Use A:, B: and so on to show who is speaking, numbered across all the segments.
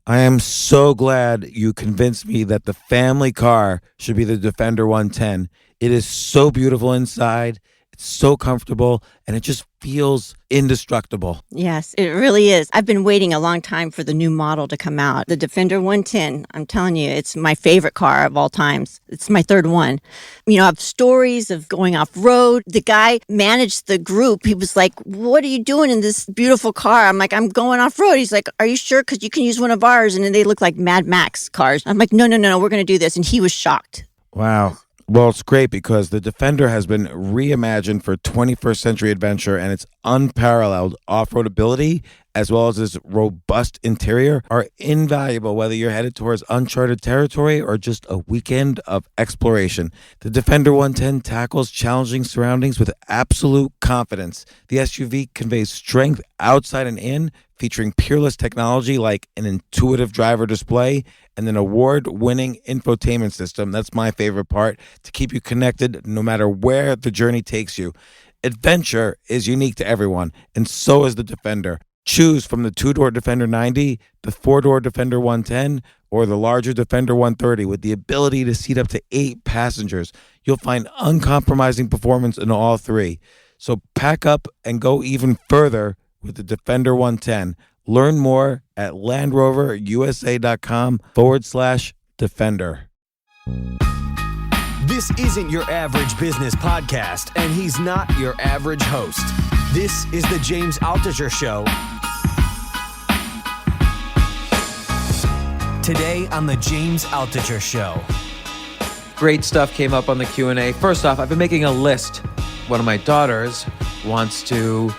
A: I am so glad you convinced me that the family car should be the Defender 110. It is so beautiful inside. It's so comfortable and it just feels indestructible.
B: Yes, it really is. I've been waiting a long time for the new model to come out. The Defender 110, I'm telling you, it's my favorite car of all times. It's my third one. You know, I have stories of going off road. The guy managed the group. He was like, "What are you doing in this beautiful car?" I'm like, "I'm going off road." He's like, "Are you sure? Because you can use one of ours." And then they look like Mad Max cars. I'm like, no, we're going to do this. And he was shocked.
A: Wow. Well, it's great because the Defender has been reimagined for 21st century adventure, and its unparalleled off-road ability as well as its robust interior are invaluable whether you're headed towards uncharted territory or just a weekend of exploration. The Defender 110 tackles challenging surroundings with absolute confidence. The SUV conveys strength outside and in, featuring peerless technology like an intuitive driver display and an award-winning infotainment system. That's my favorite part, to keep you connected no matter where the journey takes you. Adventure is unique to everyone, and so is the Defender. Choose from the two-door Defender 90, the four-door Defender 110, or the larger Defender 130 with the ability to seat up to 8 passengers. You'll find uncompromising performance in all three. So pack up and go even further with the Defender 110. Learn more at LandRoverUSA.com/Defender.
C: This isn't your average business podcast, and he's not your average host. This is the James Altucher Show. Today on the James Altucher Show.
D: Great stuff came up on the Q&A. First off, I've been making a list. One of my daughters wants to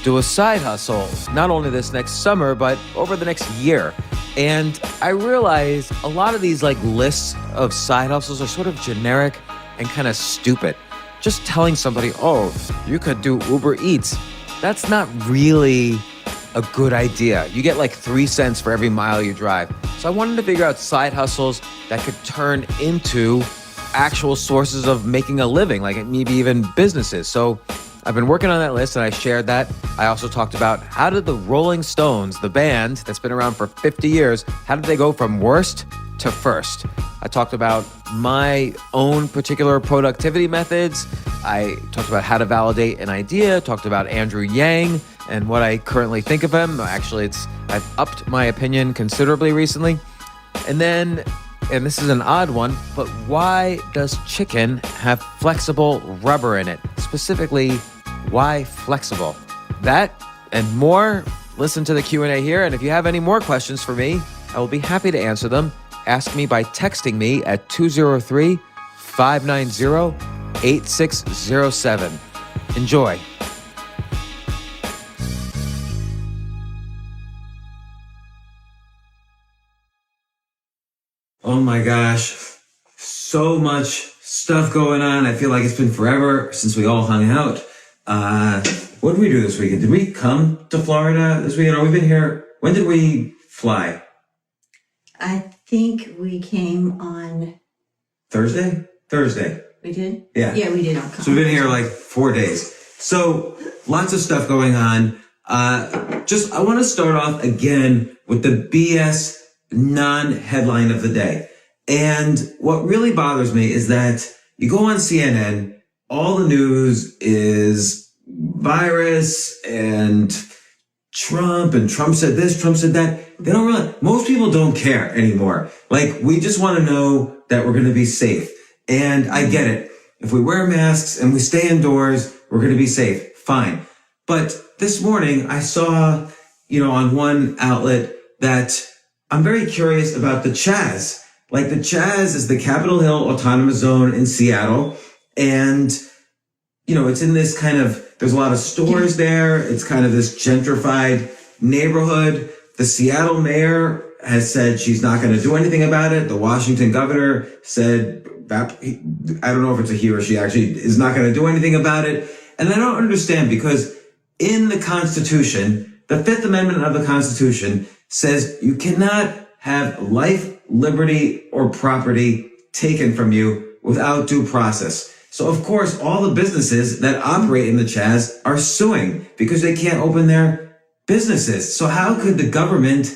D: do a side hustle, not only this next summer, but over the next year. And I realize a lot of these lists of side hustles are sort of generic and kind of stupid. Just telling somebody, oh, you could do Uber Eats. That's not really a good idea. You get 3 cents for every mile you drive. So I wanted to figure out side hustles that could turn into actual sources of making a living, like maybe even businesses. So I've been working on that list and I shared that. I also talked about how did the Rolling Stones, the band that's been around for 50 years, how did they go from worst to first? I talked about my own particular productivity methods. I talked about how to validate an idea, talked about Andrew Yang and what I currently think of him. Actually, I've upped my opinion considerably recently. And then, and this is an odd one, but why does chicken have flexible rubber in it? Specifically, why flexible? That and more. Listen to the Q&A here. And if you have any more questions for me, I will be happy to answer them. Ask me by texting me at 203-590-8607. Enjoy.
A: Oh my gosh, so much stuff going on. I feel like it's been forever since we all hung out. What did we do this weekend? Did we come to Florida this weekend? We've been here. When did we fly?
B: I think we came on
A: Thursday? Thursday.
B: We did?
A: Yeah.
B: Yeah, we did.
A: So we've been here 4 days. So lots of stuff going on. I want to start off again with the BS non-headline of the day. And what really bothers me is that you go on CNN, all the news is virus and Trump said this, Trump said that. They don't really, most people don't care anymore. We just want to know that we're going to be safe. And I get it. If we wear masks and we stay indoors, we're going to be safe. Fine. But this morning I saw, on one outlet that I'm very curious about the CHAZ. The CHAZ is the Capitol Hill Autonomous Zone in Seattle. And, it's in this there's a lot of stores there. It's kind of this gentrified neighborhood. The Seattle mayor has said she's not going to do anything about it. The Washington governor said, I don't know if it's a he or she actually, is not going to do anything about it. And I don't understand because in the Constitution, the Fifth Amendment of the Constitution says you cannot have life, liberty, or property taken from you without due process. So, of course, all the businesses that operate in the CHAZ are suing because they can't open their businesses. So how could the government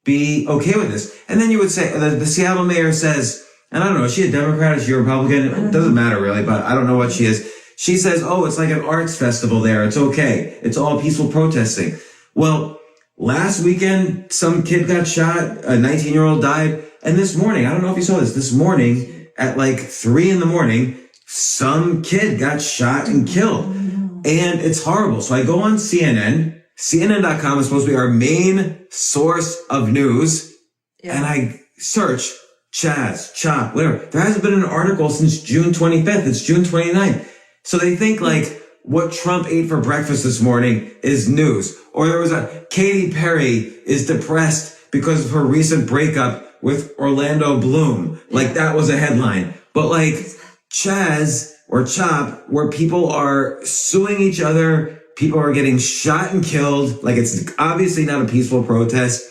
A: be okay with this? And then you would say, the Seattle mayor says, and I don't know, is she a Democrat? Is she a Republican? It doesn't matter really, but I don't know what she is. She says, oh, it's like an arts festival there. It's okay. It's all peaceful protesting. Well, last weekend, some kid got shot. A 19-year-old died. And this morning, I don't know if you saw this morning at like 3 a.m, some kid got shot and killed. And it's horrible. So I go on CNN. CNN.com is supposed to be our main source of news. Yeah. And I search CHAZ, CHOP, whatever. There hasn't been an article since June 25th. It's June 29th. So they think like what Trump ate for breakfast this morning is news. Or there was Katy Perry is depressed because of her recent breakup with Orlando Bloom. Like that was a headline. But like CHAZ or CHOP, where people are suing each other, people are getting shot and killed. Like it's obviously not a peaceful protest.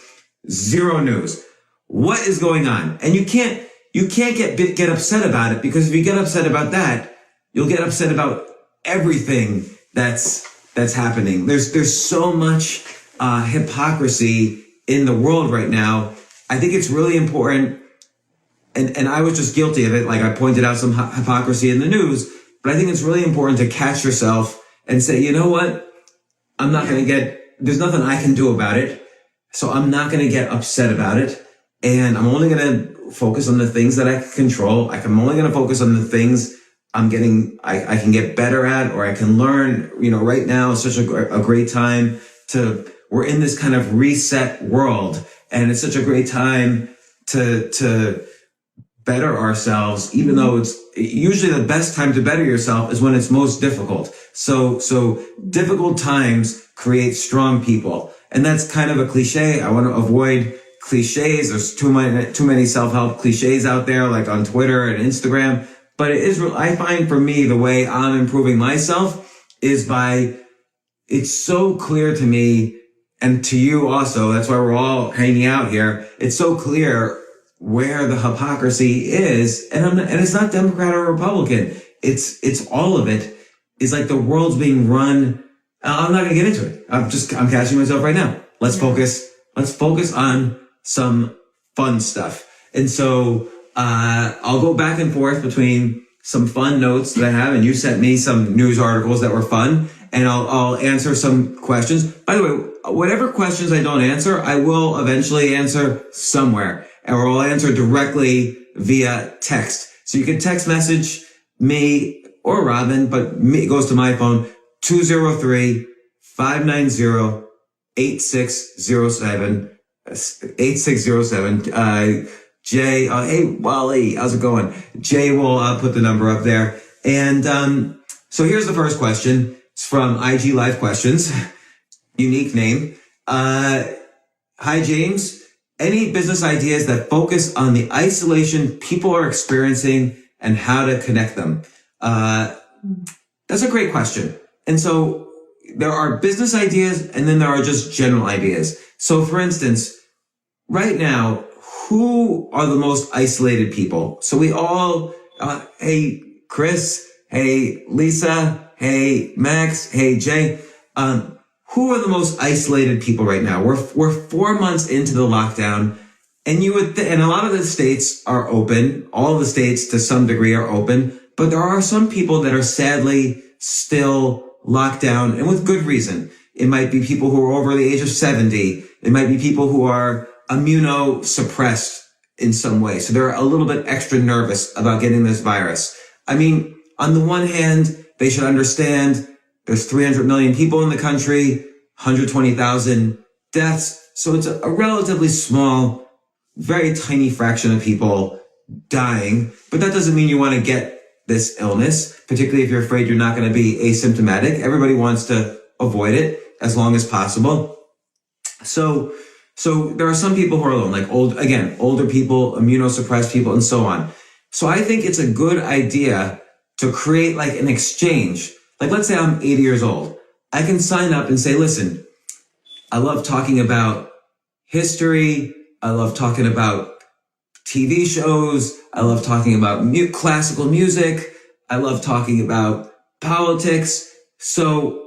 A: Zero news. What is going on? And you can't get upset about it, because if you get upset about that, you'll get upset about everything that's happening. There's so much hypocrisy in the world right now. I think it's really important, and I was just guilty of it. Like I pointed out some hypocrisy in the news, but I think it's really important to catch yourself and say, you know what? There's nothing I can do about it. So I'm not going to get upset about it. And I'm only going to focus on the things that I can control. I'm only going to focus on the things I can get better at, or I can learn. Right now is such a great time we're in this kind of reset world, and it's such a great time to better ourselves, even though it's usually the best time to better yourself is when it's most difficult. So difficult times create strong people. And that's kind of a cliche. I want to avoid cliches. There's too many self-help cliches out there, like on Twitter and Instagram. But I find for me, the way I'm improving myself is it's so clear to me, and to you also, that's why we're all hanging out here. It's so clear where the hypocrisy is. And it's not Democrat or Republican. It's all of it. It's like the world's being run. I'm not going to get into it. I'm catching myself right now. Let's focus on some fun stuff. And so, I'll go back and forth between some fun notes that I have, and you sent me some news articles that were fun, and I'll answer some questions. By the way, whatever questions I don't answer, I will eventually answer somewhere, or I'll answer directly via text. So you can text message me or Robin, but it goes to my phone, 203-590-8607. 8607. Jay, hey, Wally, how's it going? Jay will put the number up there. And so here's the first question. It's from IG Live Questions. Unique name. Hi, James. Any business ideas that focus on the isolation people are experiencing and how to connect them? That's a great question. And so there are business ideas, and then there are just general ideas. So for instance, right now, who are the most isolated people? So we all, hey, Chris, hey, Lisa, hey, Max, hey, Jay, who are the most isolated people right now? We're 4 months into the lockdown, and and a lot of the states are open. All of the states to some degree are open, but there are some people that are sadly still locked down, and with good reason. It might be people who are over the age of 70. It might be people who are immunosuppressed in some way. So they're a little bit extra nervous about getting this virus. I mean, on the one hand, they should understand there's 300 million people in the country, 120,000 deaths. So it's a relatively small, very tiny fraction of people dying. But that doesn't mean you want to get this illness, particularly if you're afraid you're not going to be asymptomatic. Everybody wants to avoid it as long as possible. So there are some people who are alone, like older people, immunosuppressed people, and so on. So I think it's a good idea to create like an exchange. Like, let's say I'm 80 years old. I can sign up and say, listen, I love talking about history. I love talking about TV shows. I love talking about classical music. I love talking about politics. So,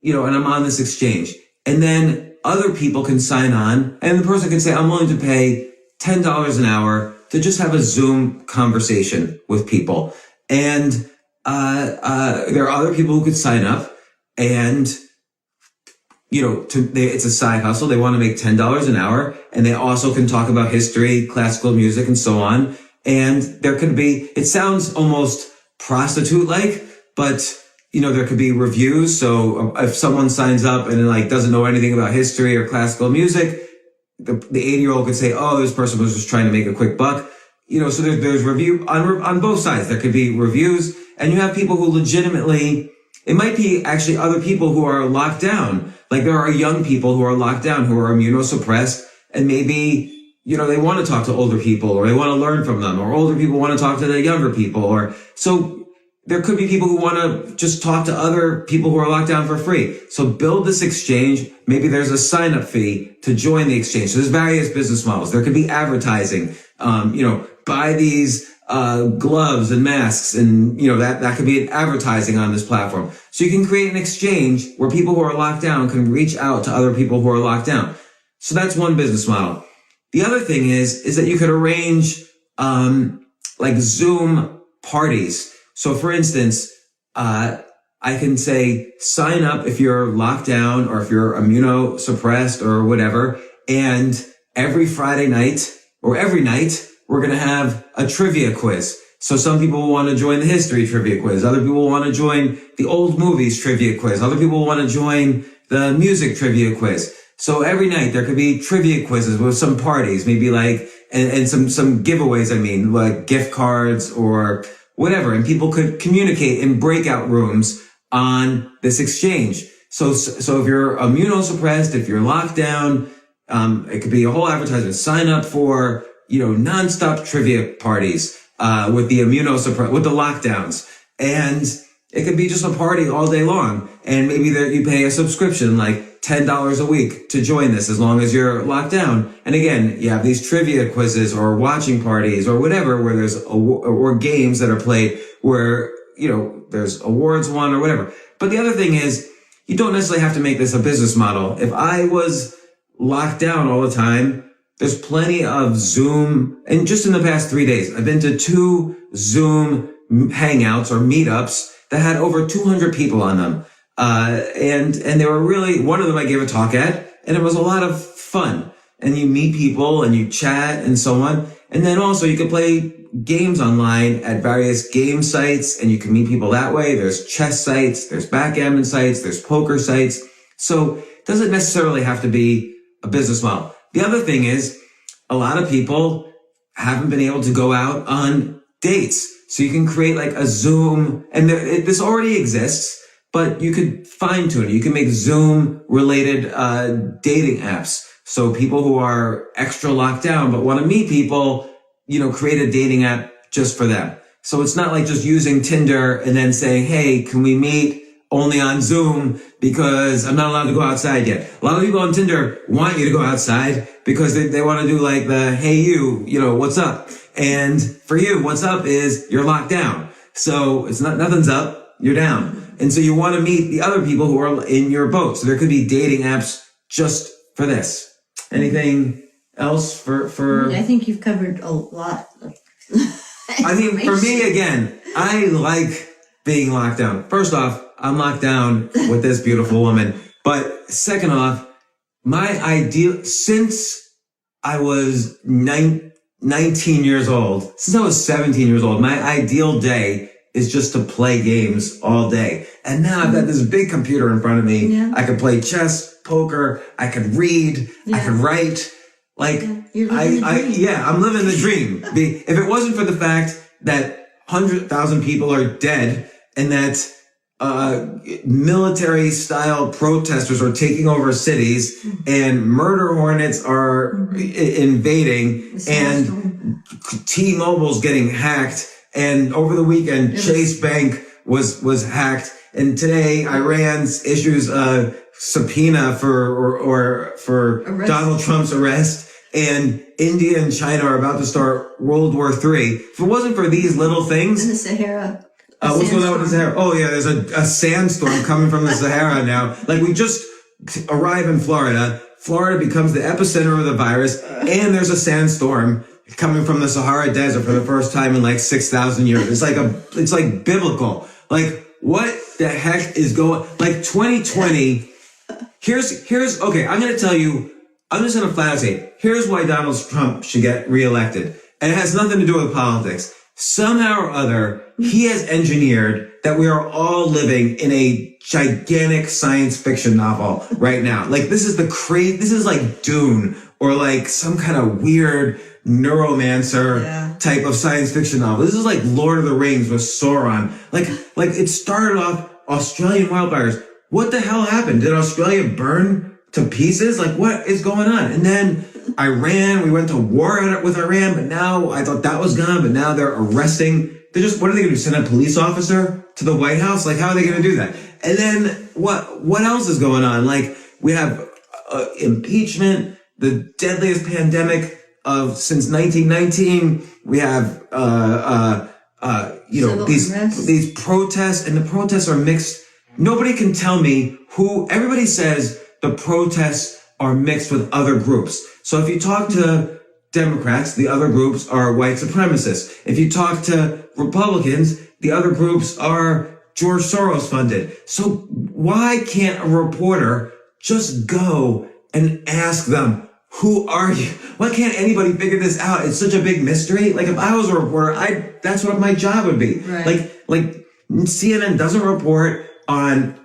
A: and I'm on this exchange. And then other people can sign on, and the person can say, I'm willing to pay $10 an hour to just have a Zoom conversation with people. And there are other people who could sign up, and it's a side hustle. They want to make $10 an hour, and they also can talk about history, classical music, and so on. And there could be, it sounds almost prostitute-like, but there could be reviews. So if someone signs up and doesn't know anything about history or classical music, the 80-year-old could say, oh, this person was just trying to make a quick buck. So there's review on both sides. There could be reviews, and you have people who legitimately, it might be actually other people who are locked down. Like there are young people who are locked down, who are immunosuppressed, and maybe, they want to talk to older people, or they want to learn from them, or older people want to talk to the younger people, so there could be people who want to just talk to other people who are locked down for free. So build this exchange. Maybe there's a sign-up fee to join the exchange. So there's various business models. There could be advertising, buy these gloves and masks, and that could be an advertising on this platform. So you can create an exchange where people who are locked down can reach out to other people who are locked down. So that's one business model. The other thing is that you could arrange Zoom parties. So for instance, I can say, sign up if you're locked down or if you're immunosuppressed or whatever. And every Friday night or every night, we're going to have a trivia quiz. So some people will want to join the history trivia quiz. Other people will want to join the old movies trivia quiz. Other people will want to join the music trivia quiz. So every night there could be trivia quizzes with some parties, maybe and some giveaways. Like gift cards or whatever. And people could communicate in breakout rooms on this exchange. So if you're immunosuppressed, if you're locked down, it could be a whole advertisement. Sign up for, nonstop trivia parties, with the immunosuppressed, with the lockdowns. And it could be just a party all day long. And maybe you pay a subscription, like $10 a week to join this, as long as you're locked down. And again, you have these trivia quizzes or watching parties or whatever, where there's or games that are played where, there's awards won or whatever. But the other thing is, you don't necessarily have to make this a business model. If I was locked down all the time, there's plenty of Zoom. And just in the past 3 days, I've been to 2 Zoom hangouts or meetups that had over 200 people on them. And they were really, one of them I gave a talk at, and it was a lot of fun. And you meet people and you chat and so on. And then also you can play games online at various game sites, and you can meet people that way. There's chess sites, there's backgammon sites, there's poker sites. So it doesn't necessarily have to be a business model. The other thing is, a lot of people haven't been able to go out on dates. So you can create a Zoom, and this already exists, but you could fine tune it. You can make Zoom related dating apps. So people who are extra locked down but want to meet people, create a dating app just for them. So it's not like just using Tinder and then saying, hey, can we meet only on Zoom because I'm not allowed to go outside yet. A lot of people on Tinder want you to go outside because they want to do the, hey, what's up? And for you, what's up is you're locked down. So it's nothing's up, you're down. And so you want to meet the other people who are in your boat. So there could be dating apps just for this. Anything else for?
E: I think you've covered a lot.
A: I mean, for me, again, I like being locked down. First off, I'm locked down with this beautiful woman. But second off, my ideal, since I was 19 years old, since I was 17 years old, my ideal day is just to play games all day. And now I've got this big computer in front of me. Yeah. I could play chess, poker, I could read, I could write. I'm living the dream. If it wasn't for the fact that 100,000 people are dead and that military style protesters are taking over cities and murder hornets are invading and T-Mobile's getting hacked, and over the weekend Chase Bank was hacked, and today Iran's issues a subpoena for Donald Trump's arrest, and India and China are about to start World War III. If it wasn't for these little things,
E: in the Sahara.
A: What's going on with the Sahara? Oh yeah, there's a sandstorm coming from the Sahara now. We just arrived in Florida. Florida becomes the epicenter of the virus, and there's a sandstorm coming from the Sahara Desert for the first time in like 6,000 years. It's like biblical. Like, what the heck is going, like 2020, here's, okay, I'm going to tell you, I'm just going to flat out say, here's why Donald Trump should get reelected. And it has nothing to do with politics. Somehow or other, he has engineered that we are all living in a gigantic science fiction novel right now. Like, this is like Dune or like some kind of weird neuromancer type of science fiction novel. This is like Lord of the Rings with Sauron. Like it started off Australian wildfires. What the hell happened? Did Australia burn to pieces? Like, what is going on? And then Iran, we went to war with Iran, but now I thought that was gone, but now they're arresting. What are they going to do? Send a police officer to the White House? Like, how are they going to do that? And then what else is going on? Like, we have impeachment, the deadliest pandemic since 1919. We have, these protests, and the protests are mixed. Nobody can tell me everybody says the protests are mixed with other groups. So if you talk to Democrats, the other groups are white supremacists. If you talk to Republicans, the other groups are George Soros funded. So why can't a reporter just go and ask them, who are you? Why can't anybody figure this out? It's such a big mystery. Like, if I was a reporter, that's what my job would be.
E: Right.
A: Like CNN doesn't report on,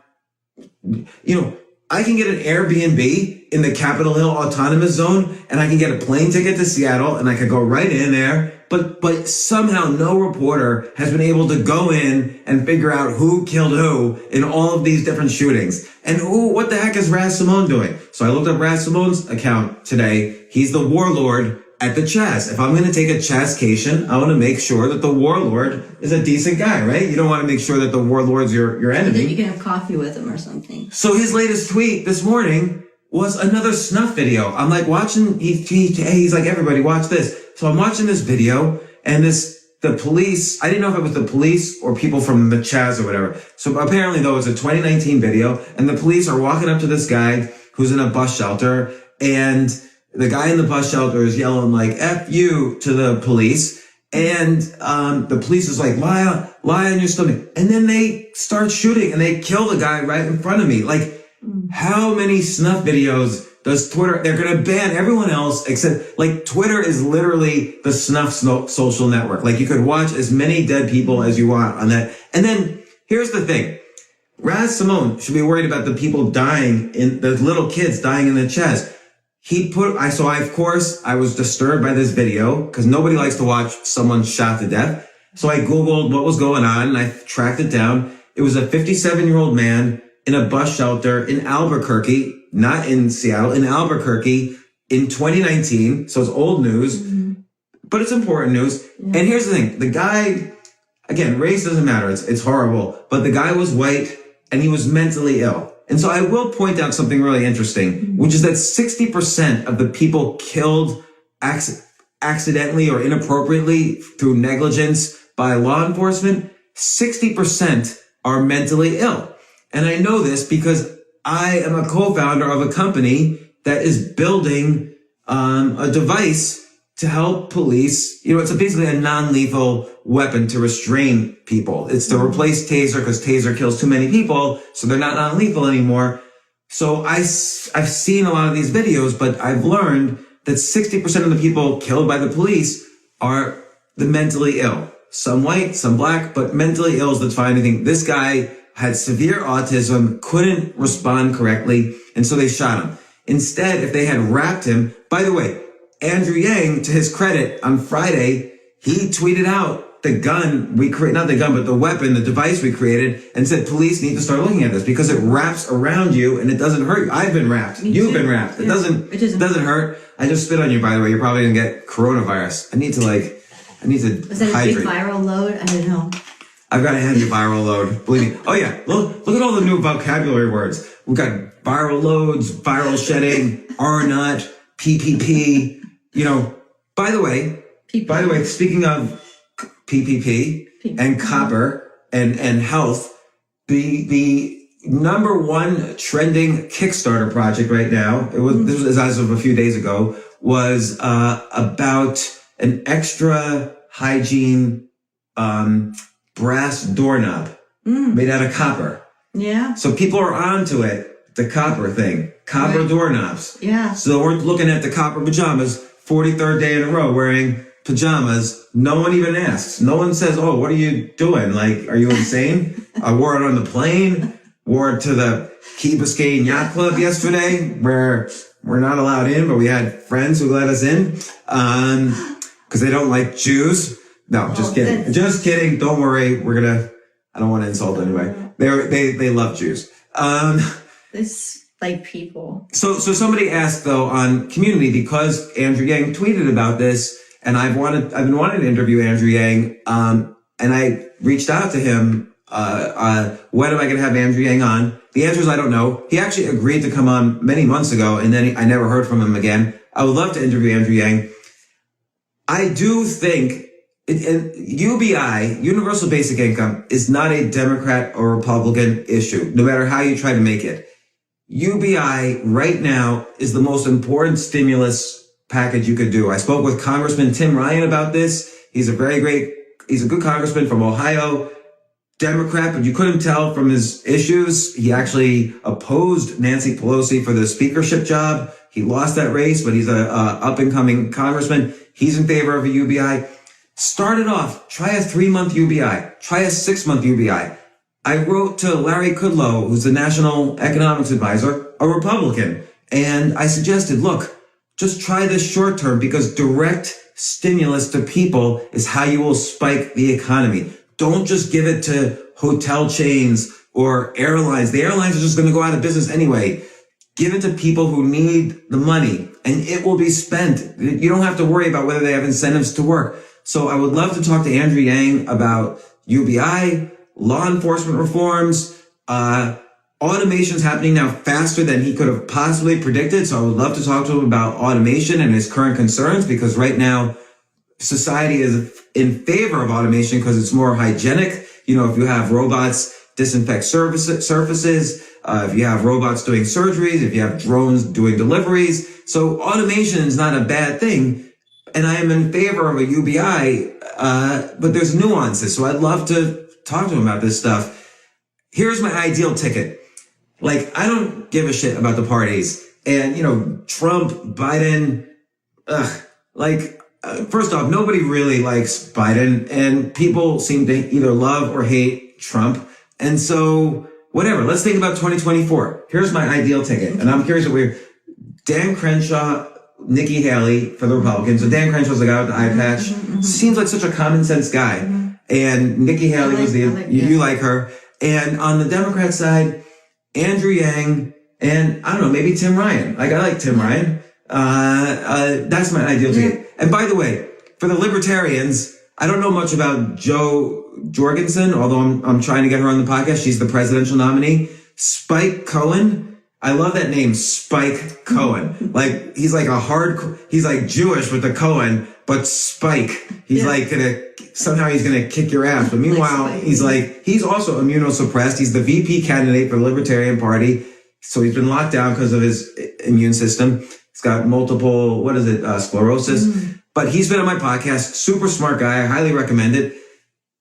A: I can get an Airbnb in the Capitol Hill Autonomous Zone, and I can get a plane ticket to Seattle, and I could go right in there. But somehow no reporter has been able to go in and figure out who killed who in all of these different shootings. And what the heck is Raz Simone doing? So I looked up Raz Simone's account today. He's the warlord at the CHAZ. If I'm going to take a CHAZcation, I want to make sure that the warlord is a decent guy, right? You don't want to make sure that the warlord's your enemy.
E: Then you can have coffee with him or something.
A: So his latest tweet this morning was another snuff video. I'm like watching, he's like, everybody watch this. So I'm watching this video, and the police, I didn't know if it was the police or people from the CHAZ or whatever. So apparently though, it's a 2019 video, and the police are walking up to this guy who's in a bus shelter, and the guy in the bus shelter is yelling like, F you to the police. And, the police is like, lie on your stomach. And then they start shooting, and they kill the guy right in front of me. Like, how many snuff videos does Twitter? They're going to ban everyone else except, like, Twitter is literally the snuff social network. Like, you could watch as many dead people as you want on that. And then here's the thing. Raz Simone should be worried about the people dying the little kids dying in the CHAZ. I was disturbed by this video because nobody likes to watch someone shot to death. So I Googled what was going on, and I tracked it down. It was a 57-year-old man in a bus shelter in Albuquerque, not in Seattle, in Albuquerque in 2019. So it's old news, but it's important news. Yeah. And here's the thing. The guy, again, race doesn't matter. It's horrible, but the guy was white and he was mentally ill. And so I will point out something really interesting, which is that 60% of the people killed accidentally or inappropriately through negligence by law enforcement, 60% are mentally ill. And I know this because I am a co-founder of a company that is building a device to help police. It's basically a non-lethal weapon to restrain people. It's to replace Taser because Taser kills too many people, so they're not non-lethal anymore. So I've seen a lot of these videos, but I've learned that 60% of the people killed by the police are the mentally ill. Some white, some black, but mentally ill is the defining thing. This guy had severe autism, couldn't respond correctly, and so they shot him. Instead, if they had wrapped him, by the way, Andrew Yang, to his credit, on Friday, he tweeted out the gun we created, not the gun, but the weapon, the device we created, and said, police need to start looking at this because it wraps around you and it doesn't hurt you. I've been wrapped. You've been wrapped. Yeah. It doesn't hurt. I just spit on you, by the way. You're probably going to get coronavirus. I need to
E: Was that
A: hydrate.
E: a big viral load? I don't know.
A: I've got a heavy viral load. Believe me. Oh yeah. Look at all the new vocabulary words. We've got viral loads, viral shedding, R-nut, PPP. By the way, speaking of PPP and copper and health, the number one trending Kickstarter project right now, this was as of a few days ago, was about an extra hygiene brass doorknob made out of copper.
E: Yeah.
A: So people are onto it, the copper thing, copper doorknobs.
E: Yeah.
A: So we're looking at the copper pajamas, 43rd day in a row wearing pajamas. No one even asks. No one says, oh, what are you doing? Like, are you insane? I wore it on the plane, wore it to the Key Biscayne Yacht Club yesterday, where we're not allowed in, but we had friends who let us in, because they don't like Jews. No, just kidding. Just kidding. Don't worry. I don't want to insult anybody. They love Jews.
E: This like people.
A: So somebody asked though on Community, because Andrew Yang tweeted about this, and I've been wanting to interview Andrew Yang, and I reached out to him, when am I going to have Andrew Yang on? The answer is I don't know. He actually agreed to come on many months ago, and then I never heard from him again. I would love to interview Andrew Yang. I do think UBI, Universal Basic Income, is not a Democrat or Republican issue, no matter how you try to make it. UBI right now is the most important stimulus package you could do. I spoke with Congressman Tim Ryan about this. He's a good congressman from Ohio, Democrat, but you couldn't tell from his issues. He actually opposed Nancy Pelosi for the speakership job. He lost that race, but he's a up-and-coming congressman. He's in favor of a UBI. Start it off. Try a 3-month UBI. Try a 6-month UBI. I wrote to Larry Kudlow, who's the National Economics Advisor, a Republican, and I suggested, look, just try this short term, because direct stimulus to people is how you will spike the economy. Don't just give it to hotel chains or airlines. The airlines are just going to go out of business anyway. Give it to people who need the money, and it will be spent. You don't have to worry about whether they have incentives to work. So I would love to talk to Andrew Yang about UBI, law enforcement reforms. Automation's happening now faster than he could have possibly predicted. So I would love to talk to him about automation and his current concerns, because right now society is in favor of automation because it's more hygienic. You know, if you have robots disinfect surfaces, if you have robots doing surgeries, if you have drones doing deliveries. So automation is not a bad thing. And I am in favor of a UBI, but there's nuances. So I'd love to talk to him about this stuff. Here's my ideal ticket. Like, I don't give a shit about the parties. And, you know, Trump, Biden, first off, nobody really likes Biden, and people seem to either love or hate Trump. And so, whatever, let's think about 2024. Here's my ideal ticket. And I'm curious what Dan Crenshaw, Nikki Haley for the Republicans. So Dan Crenshaw's the guy with the eye patch. Seems like such a common sense guy. And Nikki Haley you like her. And on the Democrat side, Andrew Yang, and I don't know, maybe Tim Ryan. Like, I like Tim Ryan. That's my ideal ticket. And by the way, for the Libertarians, I don't know much about Jo Jorgensen, although I'm trying to get her on the podcast. She's the presidential nominee. Spike Cohen. I love that name, Spike Cohen. Like, he's like he's like Jewish with the Cohen, but Spike. He's somehow he's gonna kick your ass. But meanwhile, he's also immunosuppressed. He's the VP candidate for the Libertarian Party. So he's been locked down because of his immune system. He's got multiple, sclerosis. But he's been on my podcast. Super smart guy. I highly recommend it.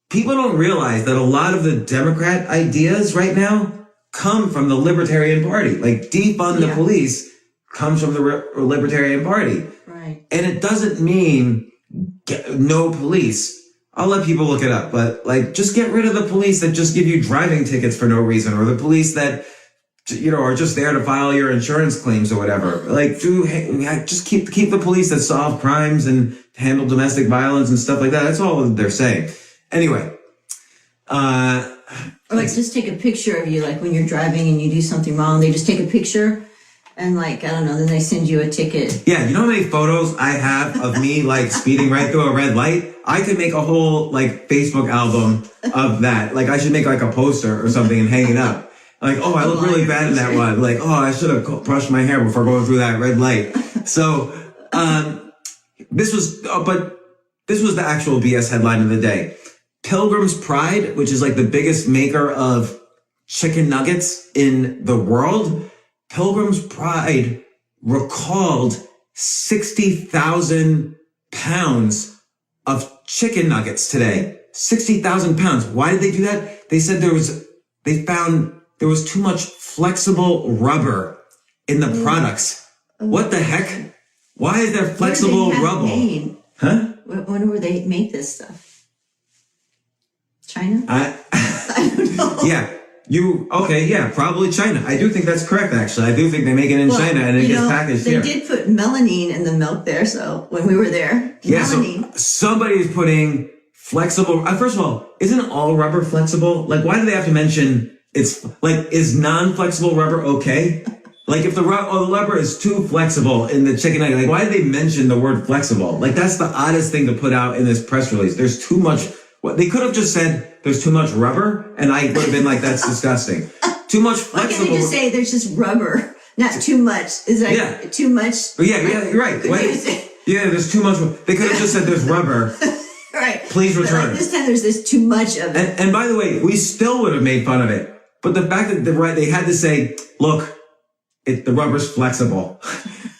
A: People don't realize that a lot of the Democrat ideas right now come from the Libertarian Party. Like, defund the police comes from the Libertarian Party.
E: Right.
A: And it doesn't mean no police. I'll let people look it up, but like, just get rid of the police that just give you driving tickets for no reason, or the police that, you know, are just there to file your insurance claims or whatever. Like, just keep the police that solve crimes and handle domestic violence and stuff like that. That's all they're saying. Anyway,
E: or like, just take a picture of you, like when you're driving and you do something wrong, they just take a picture and, like, I don't know, then they send you a ticket.
A: Yeah, you know how many photos I have of me like speeding right through a red light? I could make a whole like Facebook album of that. Like, I should make like a poster or something and hang it up. Like, oh, I look really bad in that one. Like, oh, I should have brushed my hair before going through that red light. So, this was the actual BS headline of the day. Pilgrim's Pride, which is like the biggest maker of chicken nuggets in the world. Pilgrim's Pride recalled 60,000 pounds of chicken nuggets today. 60,000 pounds. Why did they do that? They said they found there was too much flexible rubber in the products. What the heck? Why is there flexible rubber? Huh?
E: Wonder where they make this stuff. China?
A: I
E: don't know.
A: Yeah. Probably China. I do think that's correct, actually. I do think they make it in China and it gets packaged
E: they
A: here.
E: They did put melamine in the milk there, so when we were there.
A: Yeah,
E: melamine.
A: so somebody's putting flexible... first of all, isn't all rubber flexible? Like, why do they have to mention it's... Like, is non-flexible rubber okay? Like, if the rubber is too flexible in the chicken nugget, like, why did they mention the word flexible? Like, that's the oddest thing to put out in this press release. There's too much... They could have just said there's too much rubber, and I would have been like, that's disgusting. Too much flexible...
E: Why can't they just say there's just rubber, not too much? Is that too much?
A: Yeah, you're right. There's too much... They could have just said there's rubber.
E: Right.
A: Please return.
E: But like this time there's this too much of it.
A: And by the way, we still would have made fun of it. But the fact that they had to say, look, the rubber's flexible.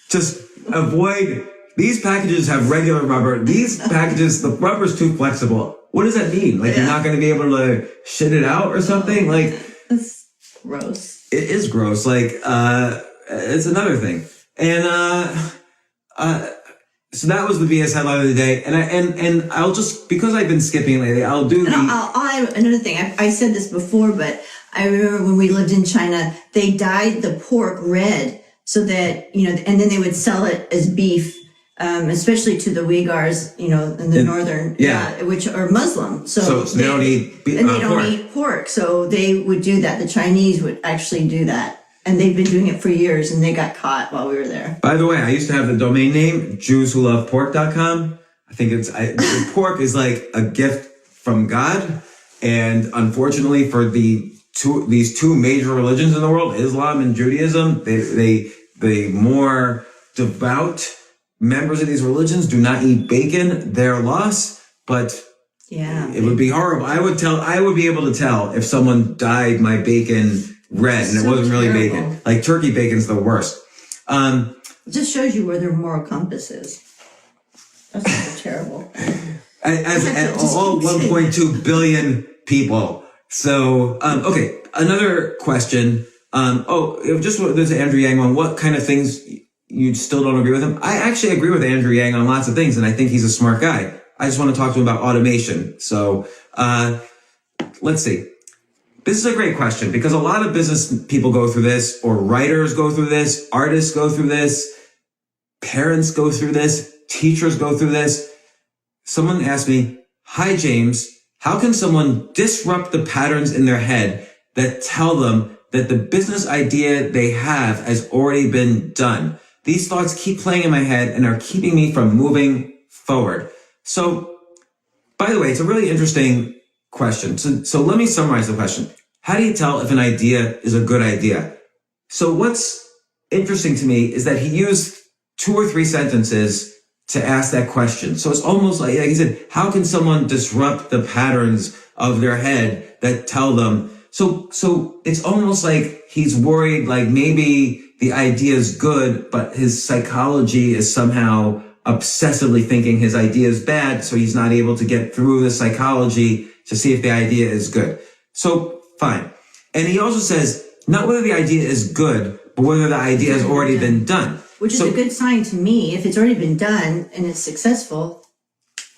A: Just avoid... These packages have regular rubber. These packages, the rubber's too flexible. What does that mean? Like, you're not going to be able to shit it out or something? Like,
E: that's gross.
A: It is gross. Like, it's another thing. And, so that was the BS headline of the day. And I'll just, because I've been skipping lately, I'll do
E: another thing. I said this before, but I remember when we lived in China, they dyed the pork red so that, and then they would sell it as beef. Especially to the Uyghurs, in the northern, which are Muslim. So
A: they don't eat pork.
E: And they don't eat pork. So they would do that. The Chinese would actually do that. And they've been doing it for years, and they got caught while we were there.
A: By the way, I used to have the domain name, JewsWhoLovePork.com. I think pork is like a gift from God. And unfortunately for these two major religions in the world, Islam and Judaism, they more devout members of these religions do not eat bacon. Their loss, but it would be horrible. I would be able to tell if someone dyed my bacon red and it wasn't really bacon. Like turkey bacon's the worst.
E: It just shows you where their moral compass is. That's so terrible.
A: As all 1.2 billion people. So, okay, another question. There's an Andrew Yang one. What kind of things you still don't agree with him? I actually agree with Andrew Yang on lots of things, and I think he's a smart guy. I just want to talk to him about automation. So, let's see. This is a great question because a lot of business people go through this, or writers go through this, artists go through this, parents go through this, teachers go through this. Someone asked me, "Hi, James, how can someone disrupt the patterns in their head that tell them that the business idea they have has already been done? These thoughts keep playing in my head and are keeping me from moving forward." So, by the way, it's a really interesting question. So let me summarize the question. How do you tell if an idea is a good idea? So what's interesting to me is that he used 2 or 3 sentences to ask that question. So it's almost like he said, how can someone disrupt the patterns of their head that tell them? So it's almost like he's worried, like maybe the idea is good, but his psychology is somehow obsessively thinking his idea is bad. So he's not able to get through the psychology to see if the idea is good. So fine. And he also says, not whether the idea is good, but whether the idea has already been done.
E: Which is a good sign to me. If it's already been done and it's successful.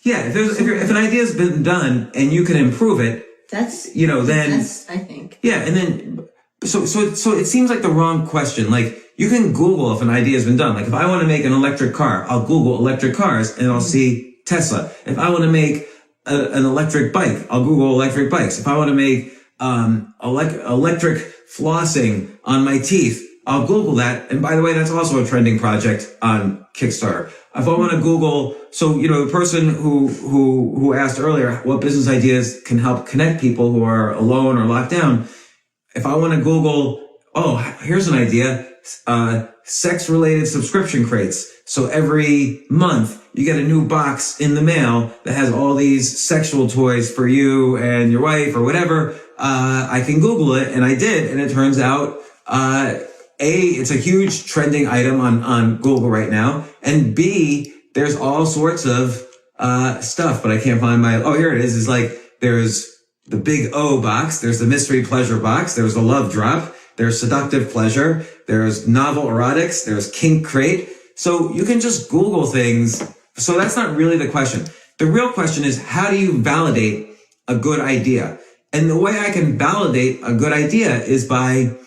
A: Yeah. If an idea has been done and you can improve it,
E: that's, I think.
A: Yeah. And then, so it seems like the wrong question. Like you can Google if an idea has been done. Like if I want to make an electric car, I'll Google electric cars and I'll see Tesla. If I want to make an electric bike, I'll Google electric bikes. If I want to make, electric flossing on my teeth, I'll Google that. And by the way, that's also a trending project on Kickstarter. If I want to Google, the person who asked earlier, what business ideas can help connect people who are alone or locked down? If I want to Google, here's an idea, sex-related subscription crates. So every month you get a new box in the mail that has all these sexual toys for you and your wife or whatever. I can Google it, and I did, and it turns out, it's a huge trending item on Google right now, and B, there's all sorts of stuff, but I can't find here it is. It's like, there's the big O box, there's the mystery pleasure box, there's the love drop, there's seductive pleasure, there's novel erotics, there's kink crate. So you can just Google things. So that's not really the question. The real question is, how do you validate a good idea? And the way I can validate a good idea is by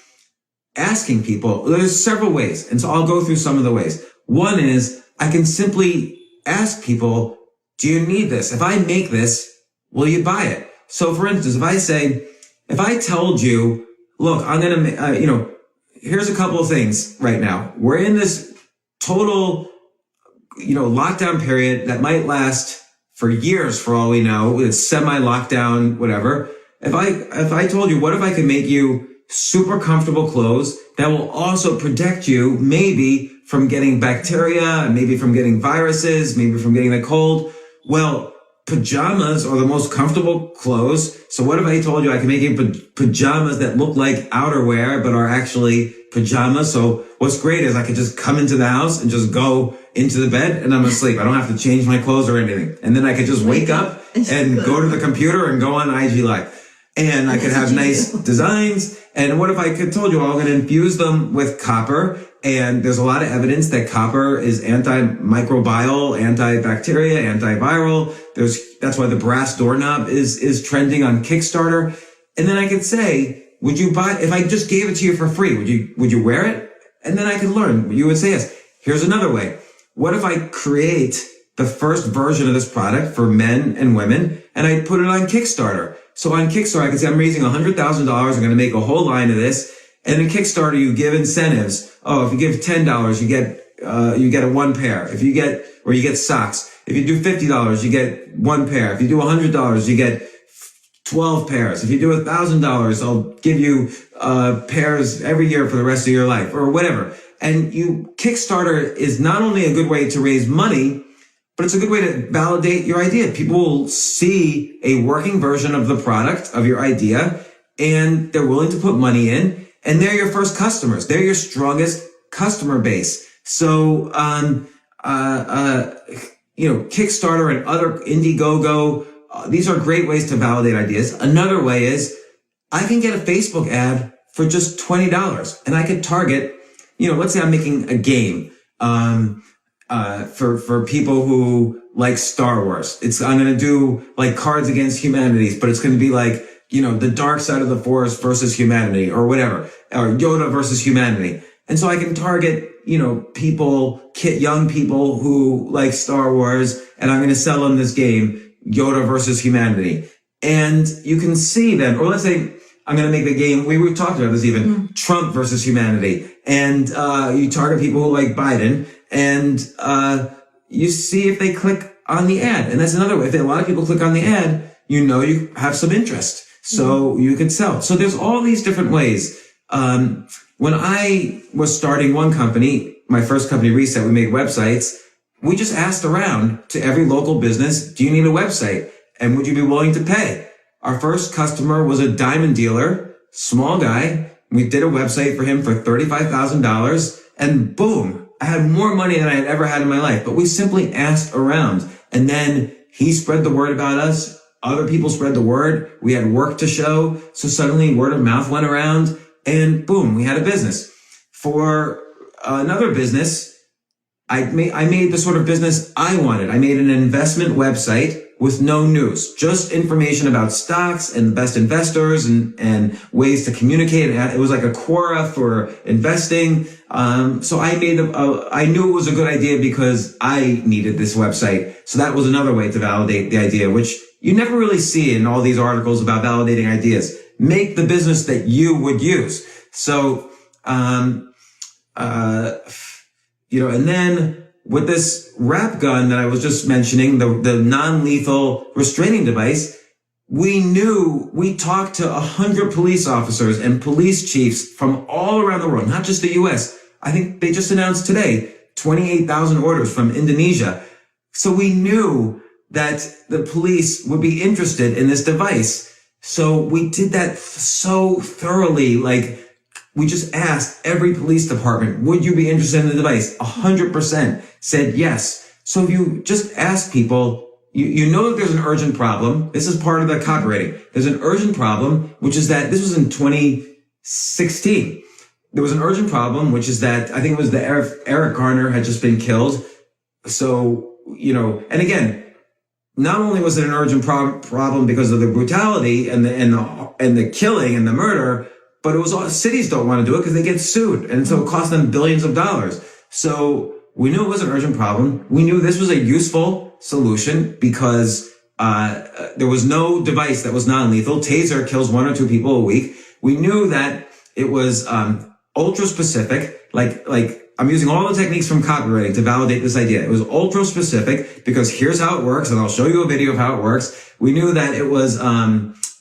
A: asking people. There's several ways. And so I'll go through some of the ways. One is I can simply ask people, do you need this? If I make this, will you buy it? So for instance, if I told you, look, I'm going to, here's a couple of things right now. We're in this total, lockdown period that might last for years for all we know. It's semi-lockdown, whatever. If I told you, what if I could make you super comfortable clothes that will also protect you maybe from getting bacteria, maybe from getting viruses, maybe from getting the cold? Well, pajamas are the most comfortable clothes. So what if I told you I can make you pajamas that look like outerwear, but are actually pajamas? So what's great is I could just come into the house and just go into the bed and I'm asleep. I don't have to change my clothes or anything. And then I could just wake up and go to the computer and go on IG Live. And I could have nice designs. And what if I could told you I'm going to infuse them with copper? And there's a lot of evidence that copper is antimicrobial, antibacteria, antiviral. That's why the brass doorknob is trending on Kickstarter. And then I could say, would you buy, if I just gave it to you for free, would you wear it? And then I could learn. You would say yes. Here's another way. What if I create the first version of this product for men and women and I put it on Kickstarter? So on Kickstarter, I can say I'm raising $100,000. I'm going to make a whole line of this. And in Kickstarter, you give incentives. Oh, if you give $10, you get a one pair. You get socks. If you do $50, you get one pair. If you do $100, you get 12 pairs. If you do $1,000, I'll give you, pairs every year for the rest of your life or whatever. And Kickstarter is not only a good way to raise money, but it's a good way to validate your idea. People will see a working version of the product, of your idea, and they're willing to put money in, and they're your first customers. They're your strongest customer base. So, Kickstarter and other Indiegogo, these are great ways to validate ideas. Another way is I can get a Facebook ad for just $20 and I could target, let's say I'm making a game, for people who like Star Wars. I'm going to do like Cards Against Humanity, but it's going to be like, the dark side of the force versus humanity or whatever, or Yoda versus humanity. And so I can target, young people who like Star Wars, and I'm going to sell them this game, Yoda versus humanity. And you can see then, or let's say I'm going to make the game, we talked about this even, Trump versus humanity. And, you target people who like Biden and, you see if they click on the ad. And that's another way. If a lot of people click on the ad, you have some interest. So you could sell. So there's all these different ways. When I was starting one company, my first company, Reset, we made websites. We just asked around to every local business, do you need a website? And would you be willing to pay? Our first customer was a diamond dealer, small guy. We did a website for him for $35,000 and boom, I had more money than I had ever had in my life. But we simply asked around and then he spread the word about us. Other people spread the word. We had work to show. So suddenly word of mouth went around and boom, we had a business. For another business, I made the sort of business I wanted. I made an investment website with no news, just information about stocks and the best investors and ways to communicate. It was like a Quora for investing. So I knew it was a good idea because I needed this website. So that was another way to validate the idea, which you never really see in all these articles about validating ideas. Make the business that you would use. So, and then with this wrap gun that I was just mentioning, the non-lethal restraining device, we talked to 100 police officers and police chiefs from all around the world, not just the US. I think they just announced today 28,000 orders from Indonesia. So we knew that the police would be interested in this device. So we did that so thoroughly. Like, we just asked every police department, would you be interested in the device? 100% said yes. So if you just ask people, you know that there's an urgent problem. This is part of the copywriting. There's an urgent problem, which is that this was in 2016. There was an urgent problem, which is that I think it was the Eric Garner had just been killed. So, and again, not only was it an urgent problem because of the brutality and the killing and the murder, but it was all cities don't want to do it because they get sued. And so it cost them billions of dollars. So we knew it was an urgent problem. We knew this was a useful solution because there was no device that was non-lethal. Taser kills 1 or 2 people a week. We knew that it was ultra specific. Like I'm using all the techniques from copywriting to validate this idea. It was ultra specific because here's how it works, and I'll show you a video of how it works. We knew that it was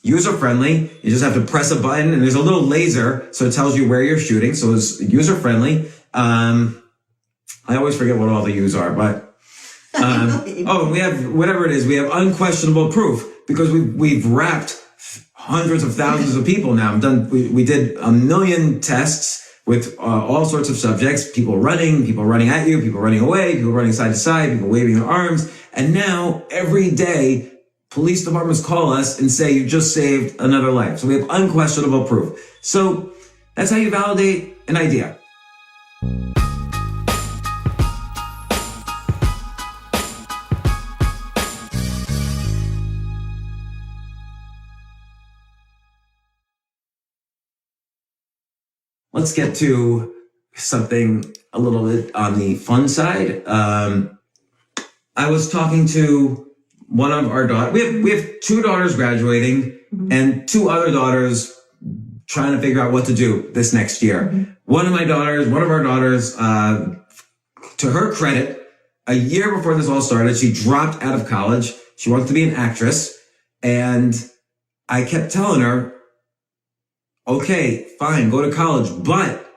A: user-friendly. You just have to press a button, and there's a little laser, so it tells you where you're shooting. So it's user-friendly. I always forget what all the U's are, but we have whatever it is. We have unquestionable proof because we've wrapped hundreds of thousands of people now. We did 1 million tests with all sorts of subjects, people running at you, people running away, people running side to side, people waving their arms. And now every day, police departments call us and say, you just saved another life. So we have unquestionable proof. So that's how you validate an idea. Let's get to something a little bit on the fun side. I was talking to one of our daughters. We have 2 daughters graduating and 2 other daughters trying to figure out what to do this next year. One of our daughters, to her credit, a year before this all started, she dropped out of college. She wants to be an actress. And I kept telling her, okay, fine, go to college, but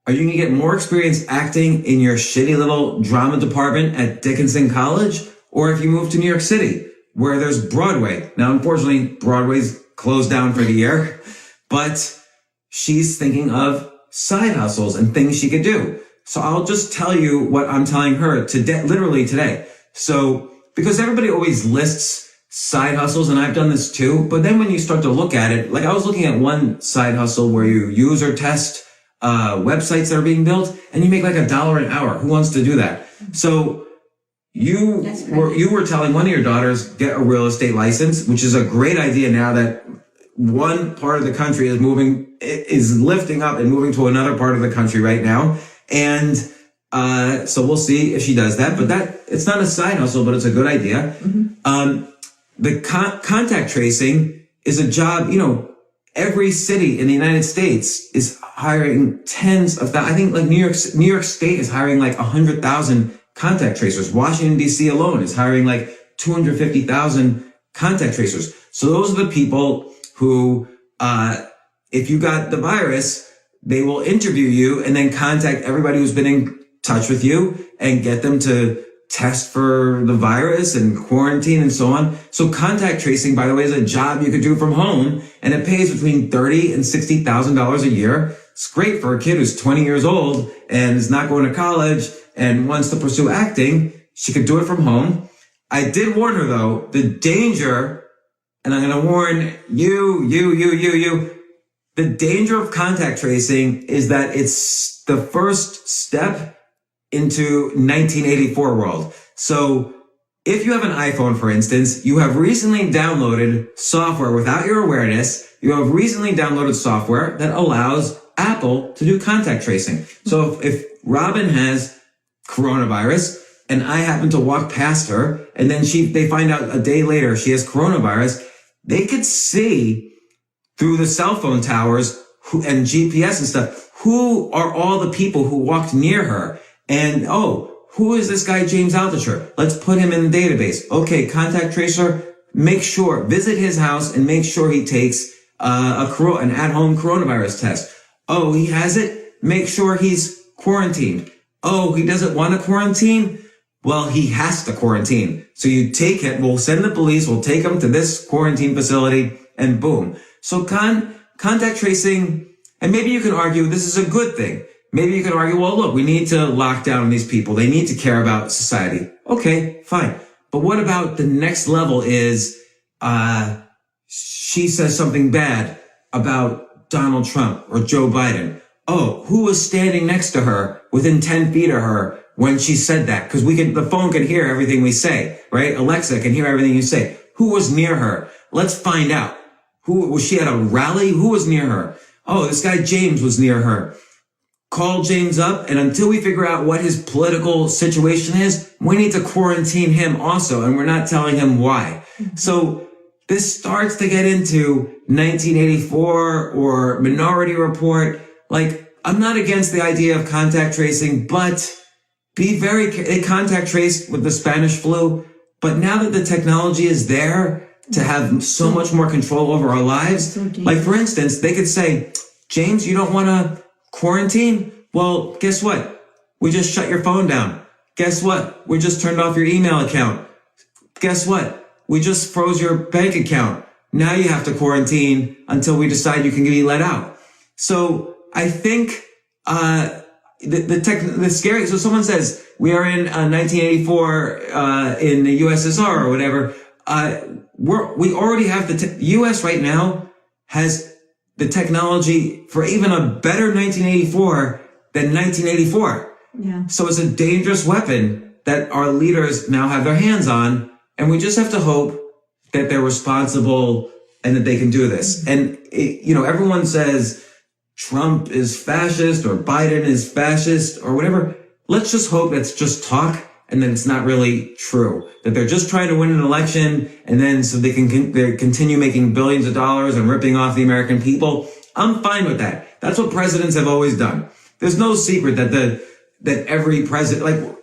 A: are you going to get more experience acting in your shitty little drama department at Dickinson College? Or if you move to New York City, where there's Broadway. Now, unfortunately, Broadway's closed down for the year, but she's thinking of side hustles and things she could do. So I'll just tell you what I'm telling her literally today. So, because everybody always lists side hustles, and I've done this too, but then when you start to look at it, like I was looking at one side hustle where you user test websites that are being built, and you make like $1 an hour. Who wants to do that? So you were telling one of your daughters, get a real estate license, which is a great idea now that one part of the country is lifting up and moving to another part of the country right now. And so we'll see if she does that, but it's not a side hustle, but it's a good idea. The contact tracing is a job, every city in the United States is hiring tens of thousands. I think like New York State is hiring like 100,000 contact tracers. Washington, D.C. alone is hiring like 250,000 contact tracers. So those are the people who, if you got the virus, they will interview you and then contact everybody who's been in touch with you and get them to test for the virus and quarantine and so on. So contact tracing, by the way, is a job you could do from home, and it pays between $30,000 and $60,000 a year. It's great for a kid who's 20 years old and is not going to college and wants to pursue acting. She could do it from home. I did warn her though, the danger, and I'm going to warn you, the danger of contact tracing is that it's the first step into 1984 world. So if you have an iPhone, for instance, you have recently downloaded software without your awareness. You have recently downloaded software that allows Apple to do contact tracing. So if Robin has coronavirus and I happen to walk past her and then they find out a day later she has coronavirus, they could see through the cell phone towers and GPS and stuff, who are all the people who walked near her? And, who is this guy, James Altucher? Let's put him in the database. Okay, contact tracer, visit his house and make sure he takes an at-home coronavirus test. Oh, he has it? Make sure he's quarantined. Oh, he doesn't want to quarantine? Well, he has to quarantine. So you take it, we'll send the police, we'll take him to this quarantine facility, and boom. So contact tracing, and maybe you can argue this is a good thing. Maybe you can argue, well, look, we need to lock down these people. They need to care about society. Okay, fine. But what about the next level is, she says something bad about Donald Trump or Joe Biden. Oh, who was standing next to her within 10 feet of her when she said that? Because the phone can hear everything we say, right? Alexa can hear everything you say. Who was near her? Let's find out. Who was she at a rally? Who was near her? Oh, this guy James was near her. Call James up, and until we figure out what his political situation is, we need to quarantine him also, and we're not telling him why. So this starts to get into 1984 or Minority Report. Like, I'm not against the idea of contact tracing, but they contact traced with the Spanish flu. But now that the technology is there to have so much more control over our lives, like for instance, they could say, James, you don't want to quarantine? Well, guess what? We just shut your phone down. Guess what? We just turned off your email account. Guess what? We just froze your bank account. Now you have to quarantine until we decide you can be let out. So I think, the scary, so someone says we are in 1984, in the USSR or whatever. We already have the US right now has the technology for even a better 1984 than 1984.
E: Yeah.
A: So it's a dangerous weapon that our leaders now have their hands on. And we just have to hope that they're responsible and that they can do this. And, everyone says Trump is fascist or Biden is fascist or whatever. Let's just hope it's just talk and that it's not really true. That they're just trying to win an election and then so they can continue making billions of dollars and ripping off the American people. I'm fine with that. That's what presidents have always done. There's no secret that every president, like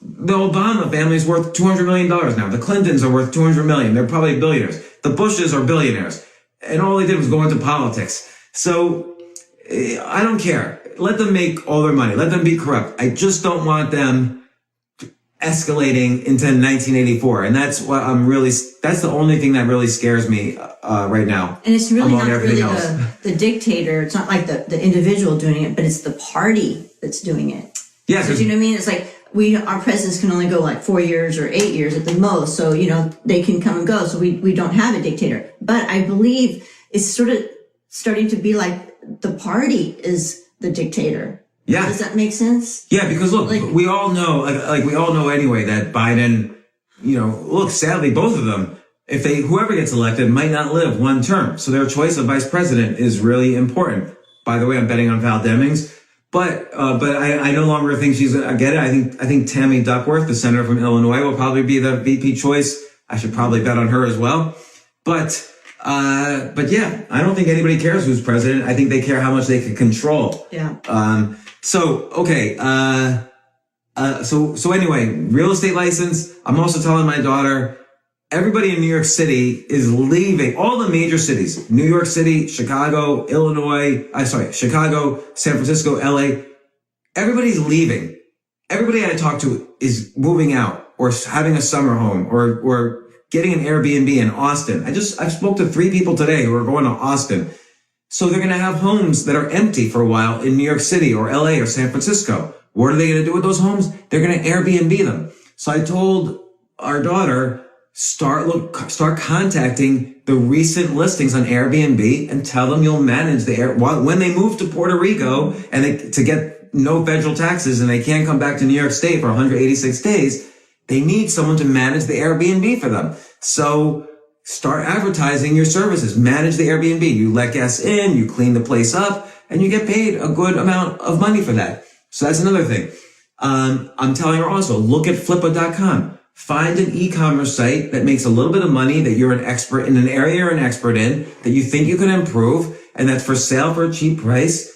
A: the Obama family is worth $200 million now. The Clintons are worth $200 million. They're probably billionaires. The Bushes are billionaires. And all they did was go into politics. So I don't care. Let them make all their money. Let them be corrupt. I just don't want them escalating into 1984. And that's what that's the only thing that really scares me right now.
E: And it's really
A: not
E: really
A: else.
E: the dictator. It's not like the individual doing it, but it's the party that's doing it.
A: Yeah.
E: So, you know what I mean? It's like our presidents can only go like 4 years or 8 years at the most. So, they can come and go. So we don't have a dictator. But I believe it's sort of starting to be like the party is the dictator.
A: Yeah.
E: Does that make sense?
A: Yeah, because look, we all know, we all know anyway that Biden, look, sadly, both of them, whoever gets elected might not live one term. So their choice of vice president is really important. By the way, I'm betting on Val Demings, but I no longer think she's going to get it. I think Tammy Duckworth, the senator from Illinois, will probably be the VP choice. I should probably bet on her as well. But yeah, I don't think anybody cares who's president. I think they care how much they can control.
E: Yeah.
A: So, okay. So anyway, real estate license. I'm also telling my daughter, everybody in New York City is leaving. All the major cities, New York City, Chicago, Chicago, San Francisco, LA. Everybody's leaving. Everybody I talk to is moving out or having a summer home or getting an Airbnb in Austin. I spoke to 3 people today who are going to Austin. So they're going to have homes that are empty for a while in New York City or LA or San Francisco. What are they going to do with those homes? They're going to Airbnb them. So I told our daughter, start contacting the recent listings on Airbnb and tell them you'll manage when they move to Puerto Rico and to get no federal taxes and they can't come back to New York State for 186 days, they need someone to manage the Airbnb for them. So start advertising your services. Manage the Airbnb. You let guests in, you clean the place up, and you get paid a good amount of money for that. So that's another thing. I'm telling her also, look at flippa.com. Find an e-commerce site that makes a little bit of money, that you're an expert in an area you're an expert in, that you think you can improve, and that's for sale for a cheap price.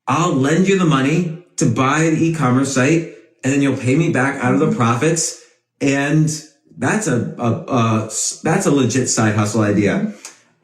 A: I'll lend you the money to buy the e-commerce site, and then you'll pay me back out of the profits. And that's a legit side hustle idea.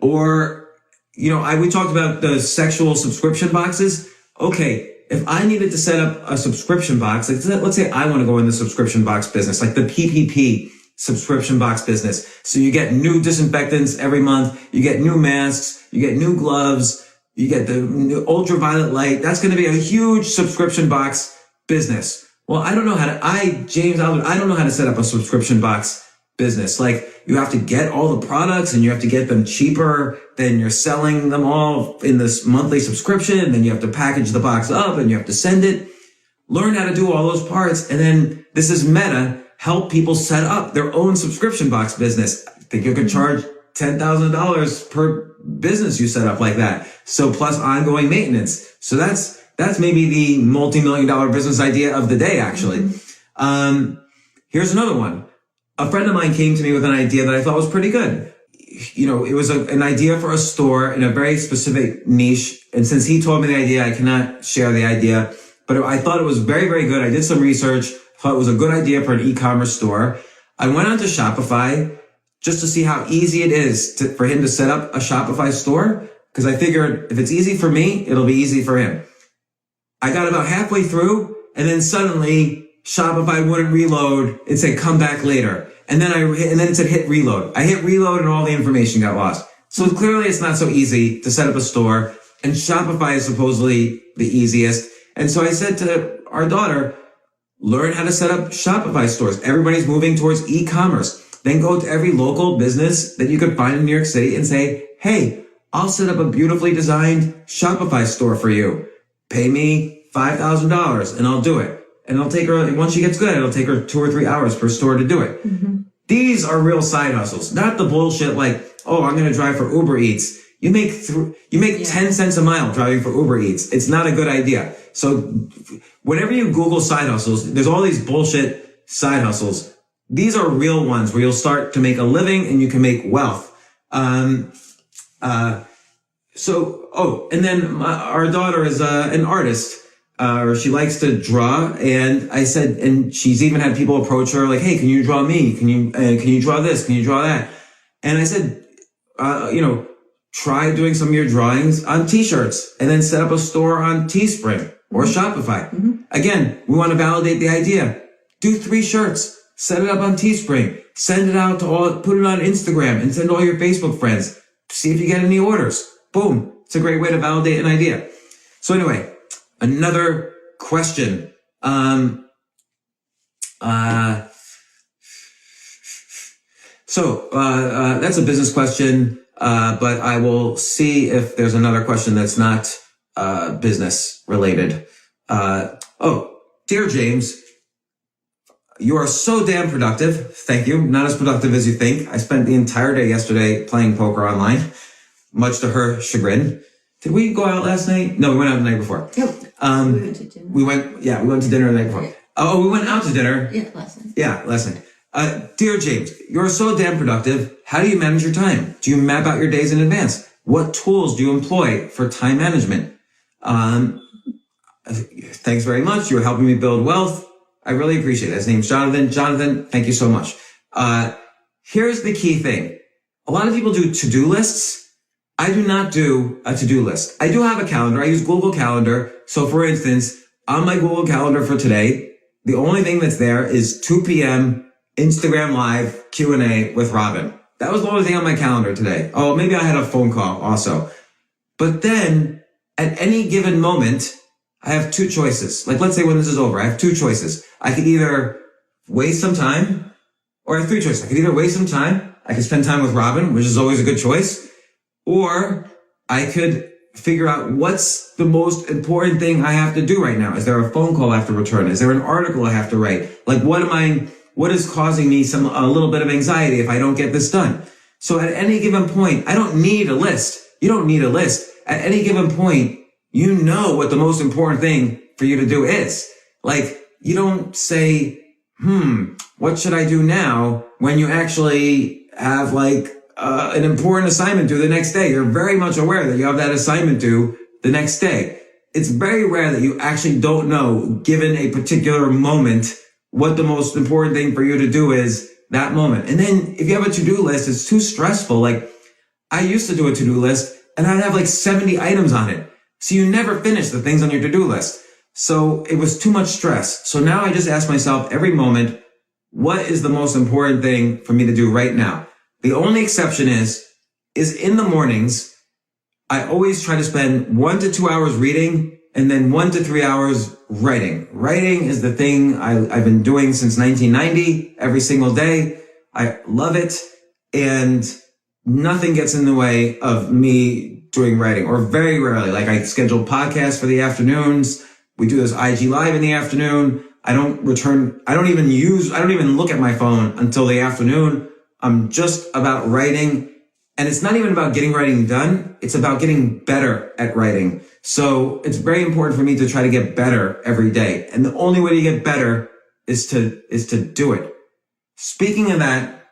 A: Or, we talked about the sexual subscription boxes. Okay. If I needed to set up a subscription box, let's say I want to go in the subscription box business, like the PPP subscription box business. So you get new disinfectants every month. You get new masks. You get new gloves. You get the new ultraviolet light. That's going to be a huge subscription box business. Well, I don't know how to, James Albert, I don't know how to set up a subscription box business. Like, you have to get all the products and you have to get them cheaper than you're selling them all in this monthly subscription. And then you have to package the box up and you have to send it. Learn how to do all those parts. And then this is Meta, help people set up their own subscription box business. I think you could charge $10,000 per business you set up like that. So plus ongoing maintenance. So that's maybe the multi-million-dollar business idea of the day, actually. Here's another one. A friend of mine came to me with an idea that I thought was pretty good. You know, it was an idea for a store in a very specific niche. And since he told me the idea, I cannot share the idea. But I thought it was very, very good. I did some research, thought it was a good idea for an e-commerce store. I went onto Shopify just to see how easy it is for him to set up a Shopify store. Because I figured if it's easy for me, it'll be easy for him. I got about halfway through, and then suddenly Shopify wouldn't reload. It said come back later. And then it said hit reload. I hit reload and all the information got lost. So clearly it's not so easy to set up a store, and Shopify is supposedly the easiest. And so I said to our daughter, learn how to set up Shopify stores. Everybody's moving towards e-commerce. Then go to every local business that you could find in New York City and say, hey, I'll set up a beautifully designed Shopify store for you. Pay me $5,000 and I'll do it. And it'll take her, once she gets good, it'll take her 2 or 3 hours per store to do it. Mm-hmm. These are real side hustles, not the bullshit like, oh, I'm going to drive for Uber Eats. You make 10 cents a mile driving for Uber Eats. It's not a good idea. So whenever you Google side hustles, there's all these bullshit side hustles. These are real ones where you'll start to make a living and you can make wealth. And then our daughter is an artist. She likes to draw, and I said, and she's even had people approach her like, hey, can you draw me? Can you draw this? Can you draw that? And I said, try doing some of your drawings on t-shirts and then set up a store on Teespring or Shopify. Mm-hmm. Again, we want to validate the idea. Do 3 shirts, set it up on Teespring, send it out to put it on Instagram and send all your Facebook friends. See if you get any orders. Boom. It's a great way to validate an idea. So anyway, another question. That's a business question. But I will see if there's another question that's not, business related. Dear James, you are so damn productive. Thank you. Not as productive as you think. I spent the entire day yesterday playing poker online, much to her chagrin. Did we go out last night? No, we went out the night before.
E: Yep. We went to dinner.
A: We went to dinner the night before. Oh, we went out to dinner.
E: Yeah, last night.
A: Yeah, last night. Dear James, you're so damn productive. How do you manage your time? Do you map out your days in advance? What tools do you employ for time management? Thanks very much. You're helping me build wealth. I really appreciate it. His name's Jonathan. Jonathan, thank you so much. Here's the key thing. A lot of people do to-do lists. I do not do a to-do list. I do have a calendar. I use Google Calendar. So for instance, on my Google Calendar for today, the only thing that's there is 2 p.m. Instagram Live Q&A with Robin. That was the only thing on my calendar today. Oh, maybe I had a phone call also. But then at any given moment, I have 2 choices. Like, let's say when this is over, I have 2 choices. I could either waste some time, or I have 3 choices. I could either waste some time. I could spend time with Robin, which is always a good choice. Or I could figure out what's the most important thing I have to do right now. Is there a phone call I have to return? Is there an article I have to write? Like, what is causing me a little bit of anxiety if I don't get this done? So at any given point, I don't need a list. You don't need a list. At any given point, you know what the most important thing for you to do is. Like, you don't say, what should I do now, when you actually have an important assignment due the next day. You're very much aware that you have that assignment due the next day. It's very rare that you actually don't know, given a particular moment, what the most important thing for you to do is that moment. And then if you have a to-do list, it's too stressful. Like, I used to do a to-do list and I'd have 70 items on it. So you never finish the things on your to-do list. So it was too much stress. So now I just ask myself every moment, what is the most important thing for me to do right now? The only exception is in the mornings, I always try to spend 1 to 2 hours reading and then 1 to 3 hours writing. Writing is the thing I've been doing since 1990, every single day. I love it. And nothing gets in the way of me doing writing, or very rarely. Like, I schedule podcasts for the afternoons. We do this IG live in the afternoon. I don't even look at my phone until the afternoon. I'm just about writing. And it's not even about getting writing done. It's about getting better at writing. So it's very important for me to try to get better every day. And the only way to get better is to do it. Speaking of that,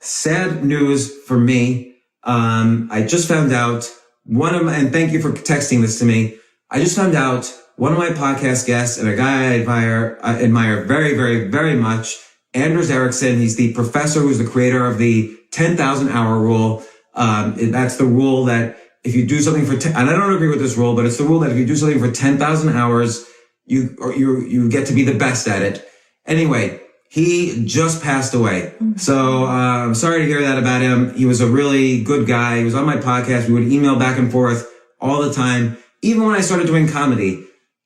A: sad news for me. I just found out and thank you for texting this to me. I just found out one of my podcast guests, and a guy I admire very, very, very much, Anders Ericsson. He's the professor who's the creator of the 10,000 hour rule. That's the rule that if you do something and I don't agree with this rule, but it's the rule that if you do something for 10,000 hours, you get to be the best at it. Anyway, he just passed away. So, I'm sorry to hear that about him. He was a really good guy. He was on my podcast. We would email back and forth all the time. Even when I started doing comedy,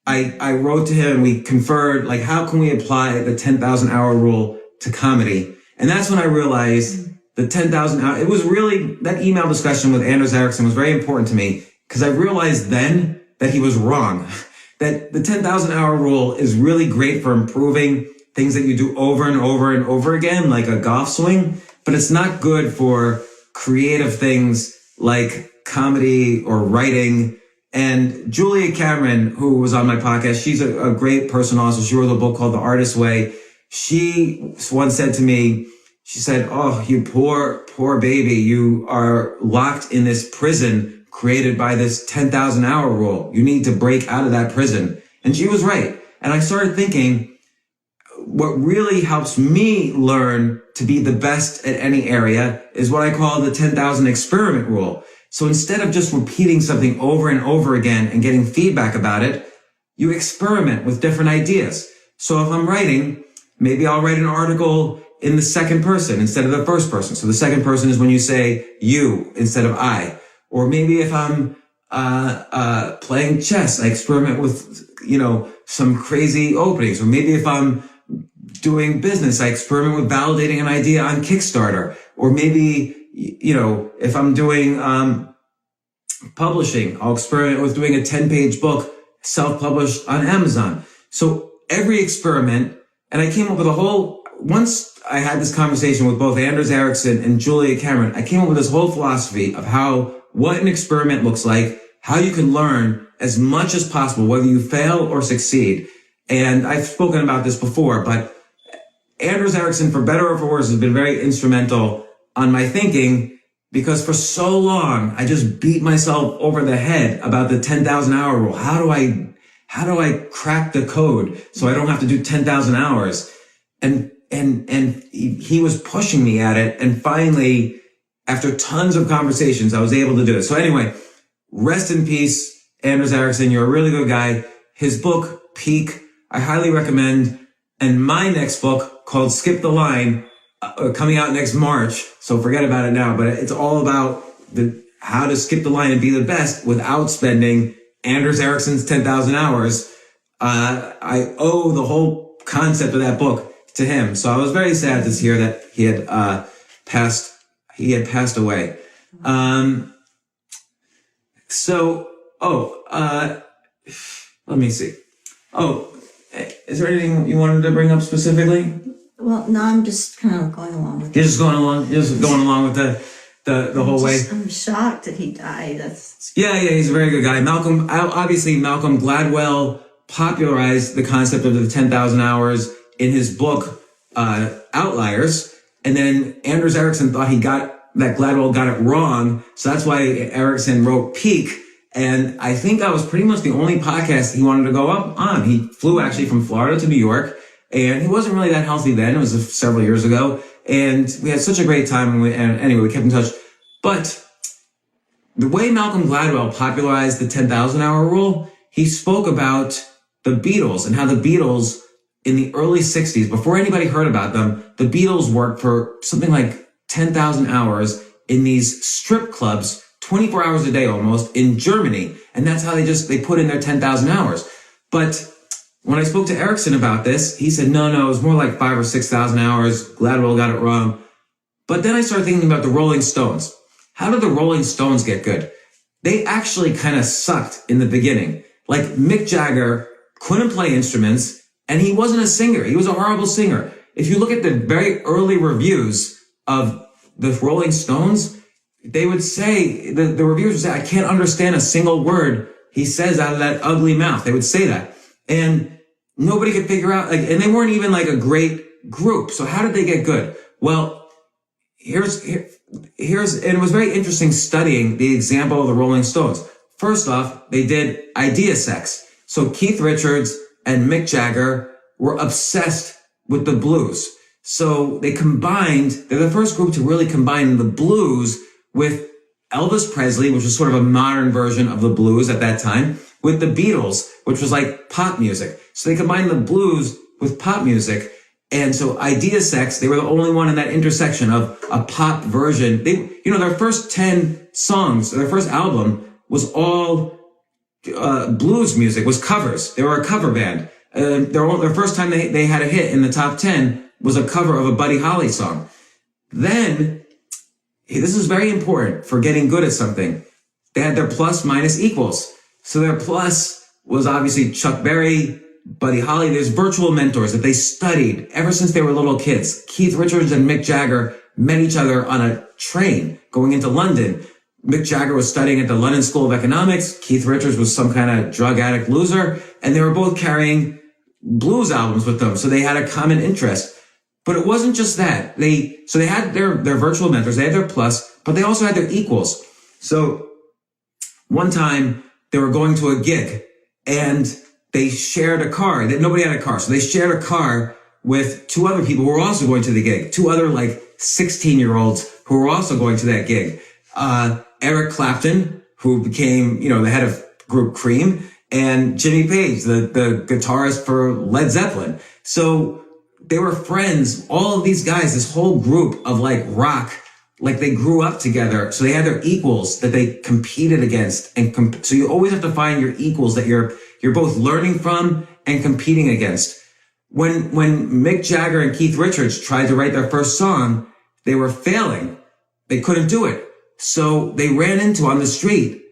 A: I wrote to him and we conferred, like, how can we apply the 10,000 hour rule to comedy? And that's when I realized the 10,000 hour, it was really, that email discussion with Anders Ericsson was very important to me, because I realized then that he was wrong. That the 10,000 hour rule is really great for improving things that you do over and over and over again, like a golf swing, but it's not good for creative things like comedy or writing. And Julia Cameron, who was on my podcast, she's a great person also. She wrote a book called The Artist's Way. She once said to me, she said, "Oh, you poor, poor baby. You are locked in this prison created by this 10,000 hour rule. You need to break out of that prison." And she was right. And I started thinking, what really helps me learn to be the best at any area is what I call the 10,000 experiment rule. So instead of just repeating something over and over again and getting feedback about it, you experiment with different ideas. So if I'm writing, maybe I'll write an article in the second person instead of the first person. So the second person is when you say you instead of I. Or maybe if I'm playing chess, I experiment with, some crazy openings. Or maybe if I'm doing business, I experiment with validating an idea on Kickstarter. Or maybe, if I'm doing publishing, I'll experiment with doing a 10-page book self-published on Amazon. So every experiment, and I came up with once I had this conversation with both Anders Ericsson and Julia Cameron, I came up with this whole philosophy of what an experiment looks like, how you can learn as much as possible, whether you fail or succeed. And I've spoken about this before, but Anders Ericsson, for better or for worse, has been very instrumental on my thinking, because for so long, I just beat myself over the head about the 10,000 hour rule. How do I crack the code so I don't have to do 10,000 hours? And he was pushing me at it. And finally, after tons of conversations, I was able to do it. So anyway, rest in peace, Anders Ericsson. You're a really good guy. His book, Peak, I highly recommend. And my next book, called Skip the Line, coming out next March. So forget about it now, but it's all about how to skip the line and be the best without spending Anders Ericsson's 10,000 hours. I owe the whole concept of that book to him. So I was very sad to hear that he had passed away. Let me see. Is there anything you wanted to bring up specifically?
E: Well, no, I'm just kind of going along with it.
A: You're just going along with the whole way.
E: I'm shocked that he died.
A: Yeah, he's a very good guy. Malcolm Gladwell popularized the concept of the 10,000 hours in his book, Outliers. And then Anders Ericsson thought Gladwell got it wrong. So that's why Ericsson wrote Peak. And I think I was pretty much the only podcast he wanted to go up on. He flew actually from Florida to New York, and he wasn't really that healthy then. It was several years ago. And we had such a great time. And anyway, we kept in touch. But the way Malcolm Gladwell popularized the 10,000 hour rule, he spoke about the Beatles and how the Beatles in the early 60s, before anybody heard about them, the Beatles worked for something like 10,000 hours in these strip clubs, 24 hours a day almost, in Germany. And that's how they put in their 10,000 hours. But when I spoke to Erickson about this, he said, no, it was more like 5,000 or 6,000 hours. Gladwell got it wrong. But then I started thinking about the Rolling Stones. How did the Rolling Stones get good? They actually kind of sucked in the beginning. Like Mick Jagger couldn't play instruments, and he wasn't a singer. He was a horrible singer. If you look at the very early reviews of the Rolling Stones, they would say, the reviewers would say, I can't understand a single word he says out of that ugly mouth. They would say that. And nobody could figure out, and they weren't even like a great group. So how did they get good? Well, here's, and it was very interesting studying the example of the Rolling Stones. First off, they did idea sex. So Keith Richards and Mick Jagger were obsessed with the blues. So they're the first group to really combine the blues with Elvis Presley, which was sort of a modern version of the blues at that time, with the Beatles, which was like pop music. So they combined the blues with pop music. And so Idea Sex, they were the only one in that intersection of a pop version. Their first 10 songs, their first album was all blues music, was covers. They were a cover band. Their first time they had a hit in the top 10 was a cover of a Buddy Holly song. Then, this is very important for getting good at something. They had their plus, minus, equals. So their plus was obviously Chuck Berry, Buddy Holly. There's virtual mentors that they studied ever since they were little kids. Keith Richards and Mick Jagger met each other on a train going into London. Mick Jagger was studying at the London School of Economics. Keith Richards was some kind of drug addict loser. And they were both carrying blues albums with them. So they had a common interest. But it wasn't just that. They had their virtual mentors. They had their plus, but they also had their equals. So one time they were going to a gig and they shared a car. Nobody had a car. So they shared a car with two other people who were also going to the gig. Two other 16-year-olds who were also going to that gig. Eric Clapton, who became, the head of group Cream, and Jimmy Page, the guitarist for Led Zeppelin. So they were friends, all of these guys, this whole group of rock, they grew up together. So they had their equals that they competed against. And so you always have to find your equals that you're both learning from and competing against. When Mick Jagger and Keith Richards tried to write their first song, they were failing. They couldn't do it. So they ran into on the street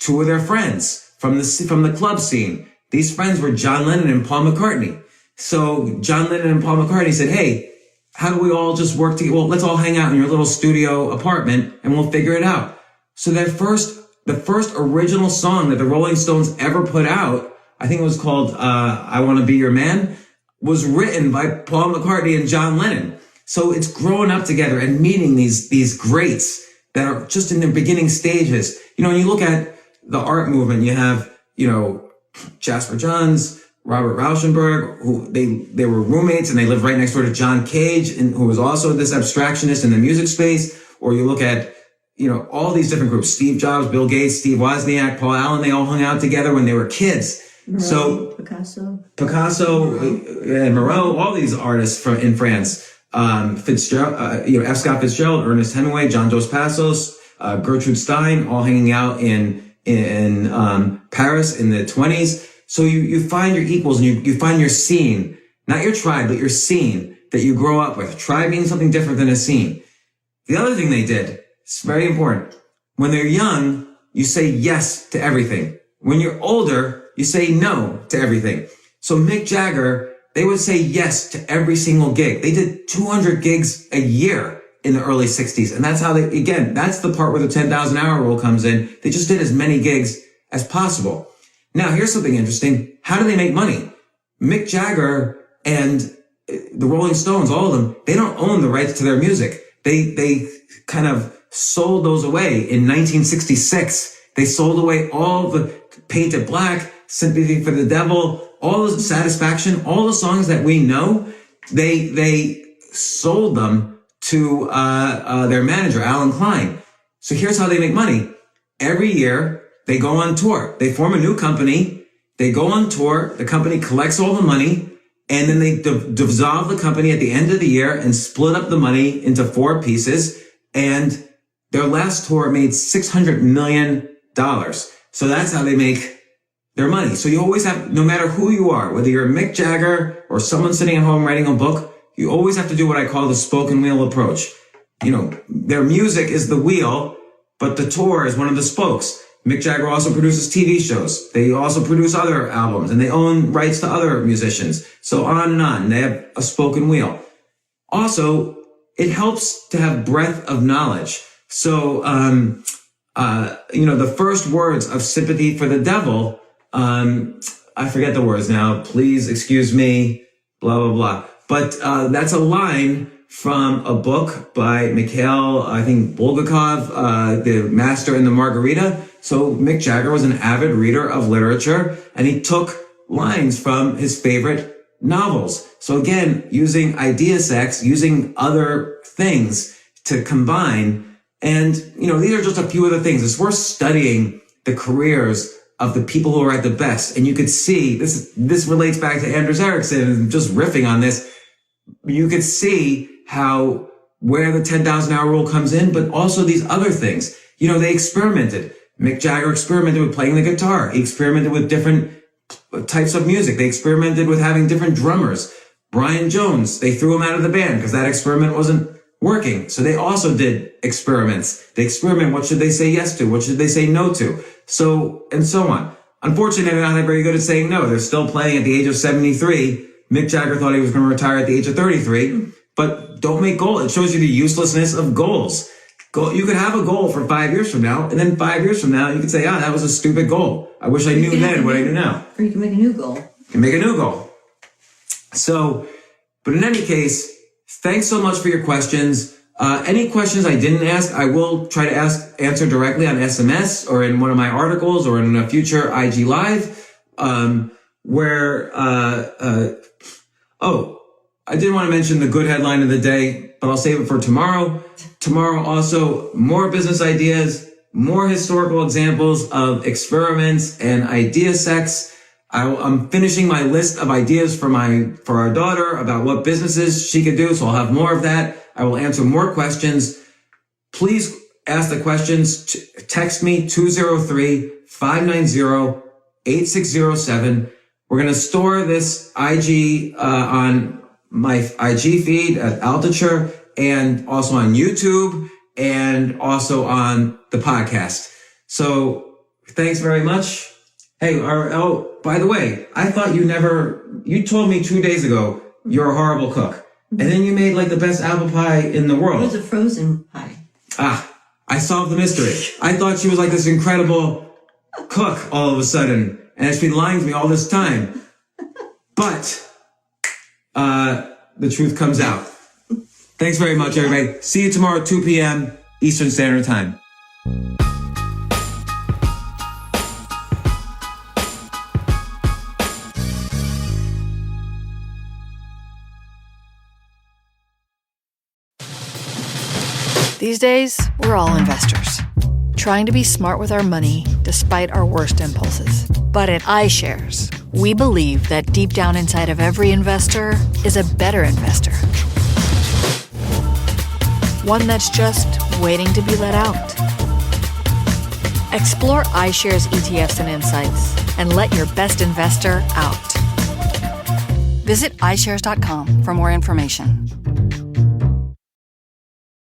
A: two of their friends from the club scene. These friends were John Lennon and Paul McCartney. So John Lennon and Paul McCartney said, hey, how do we all just work together? Well, let's all hang out in your little studio apartment and we'll figure it out. So the first original song that the Rolling Stones ever put out, I think it was called I Want to Be Your Man, was written by Paul McCartney and John Lennon. So it's growing up together and meeting these greats that are just in their beginning stages. When you look at the art movement, you have, Jasper Johns, Robert Rauschenberg, who they were roommates and they lived right next door to John Cage, and who was also this abstractionist in the music space. Or you look at, all these different groups, Steve Jobs, Bill Gates, Steve Wozniak, Paul Allen, they all hung out together when they were kids. So Picasso and Moreau, all these artists in France, Fitzgerald, F. Scott Fitzgerald, Ernest Hemingway, John Dos Passos, Gertrude Stein, all hanging out in Paris in the 1920s. So you find your equals and you find your scene, not your tribe, but your scene that you grow up with. Tribe means something different than a scene. The other thing they did, it's very important. When they're young, you say yes to everything. When you're older, you say no to everything. So Mick Jagger, they would say yes to every single gig. They did 200 gigs a year in the early 60s. And that's how that's the part where the 10,000 hour rule comes in. They just did as many gigs as possible. Now, here's something interesting. How do they make money? Mick Jagger and the Rolling Stones, all of them, they don't own the rights to their music. They kind of sold those away in 1966. They sold away all the Painted Black, Sympathy for the Devil, all the Satisfaction, all the songs that we know. They sold them to their manager, Alan Klein. So here's how they make money. Every year, they go on tour. They form a new company. They go on tour. The company collects all the money. And then they dissolved the company at the end of the year and split up the money into 4 pieces. And their last tour made $600 million. So that's how they make their money. So you always have, no matter who you are, whether you're Mick Jagger or someone sitting at home writing a book, you always have to do what I call the spoken wheel approach. You know, their music is the wheel, but the tour is one of the spokes. Mick Jagger also produces TV shows. They also produce other albums, and they own rights to other musicians. So on and on. They have a spoken wheel. Also, it helps to have breadth of knowledge. So, the first words of Sympathy for the Devil, I forget the words now. Please excuse me, blah, blah, blah. But that's a line from a book by Mikhail, I think, Bulgakov, The Master and the Margarita. So Mick Jagger was an avid reader of literature, and he took lines from his favorite novels. So again, using idea sex, using other things to combine. And, these are just a few of the things. It's worth studying the careers of the people who are at the best. And you could see, this relates back to Anders Ericsson, and just riffing on this, you could see where the 10,000 hour rule comes in, but also these other things. They experimented. Mick Jagger experimented with playing the guitar. He experimented with different types of music. They experimented with having different drummers. Brian Jones, they threw him out of the band because that experiment wasn't working. So they also did experiments. They experiment. What should they say yes to? What should they say no to? So, and so on. Unfortunately, they're not very good at saying no. They're still playing at the age of 73. Mick Jagger thought he was going to retire at the age of 33. But don't make goals. It shows you the uselessness of goals. You could have a goal for 5 years from now, and then 5 years from now, you could say, that was a stupid goal. I wish I knew then what I knew now.
E: Or you can make a new goal.
A: You can make a new goal. So, but in any case, thanks so much for your questions. Any questions I didn't ask, I will try to answer directly on SMS or in one of my articles or in a future IG Live, I did want to mention the good headline of the day, but I'll save it for tomorrow. Tomorrow also, more business ideas, more historical examples of experiments and idea sex. I'm finishing my list of ideas for our daughter about what businesses she could do, so I'll have more of that. I will answer more questions. Please ask the questions. Text me 203-590-8607. We're going to store this IG on my IG feed at Altucher, and also on YouTube, and also on the podcast. So thanks very much. Hey, by the way, I thought you told me 2 days ago you're a horrible cook. And then you made like the best apple pie in the world.
E: It was a frozen pie.
A: I solved the mystery. I thought she was like this incredible cook all of a sudden, and she's been lying to me all this time. But the truth comes out. Thanks very much, everybody. See you tomorrow at 2 p.m. Eastern Standard Time.
F: These days, we're all investors, trying to be smart with our money despite our worst impulses. But at iShares, we believe that deep down inside of every investor is a better investor. One that's just waiting to be let out. Explore iShares ETFs and insights and let your best investor out. Visit iShares.com for more information.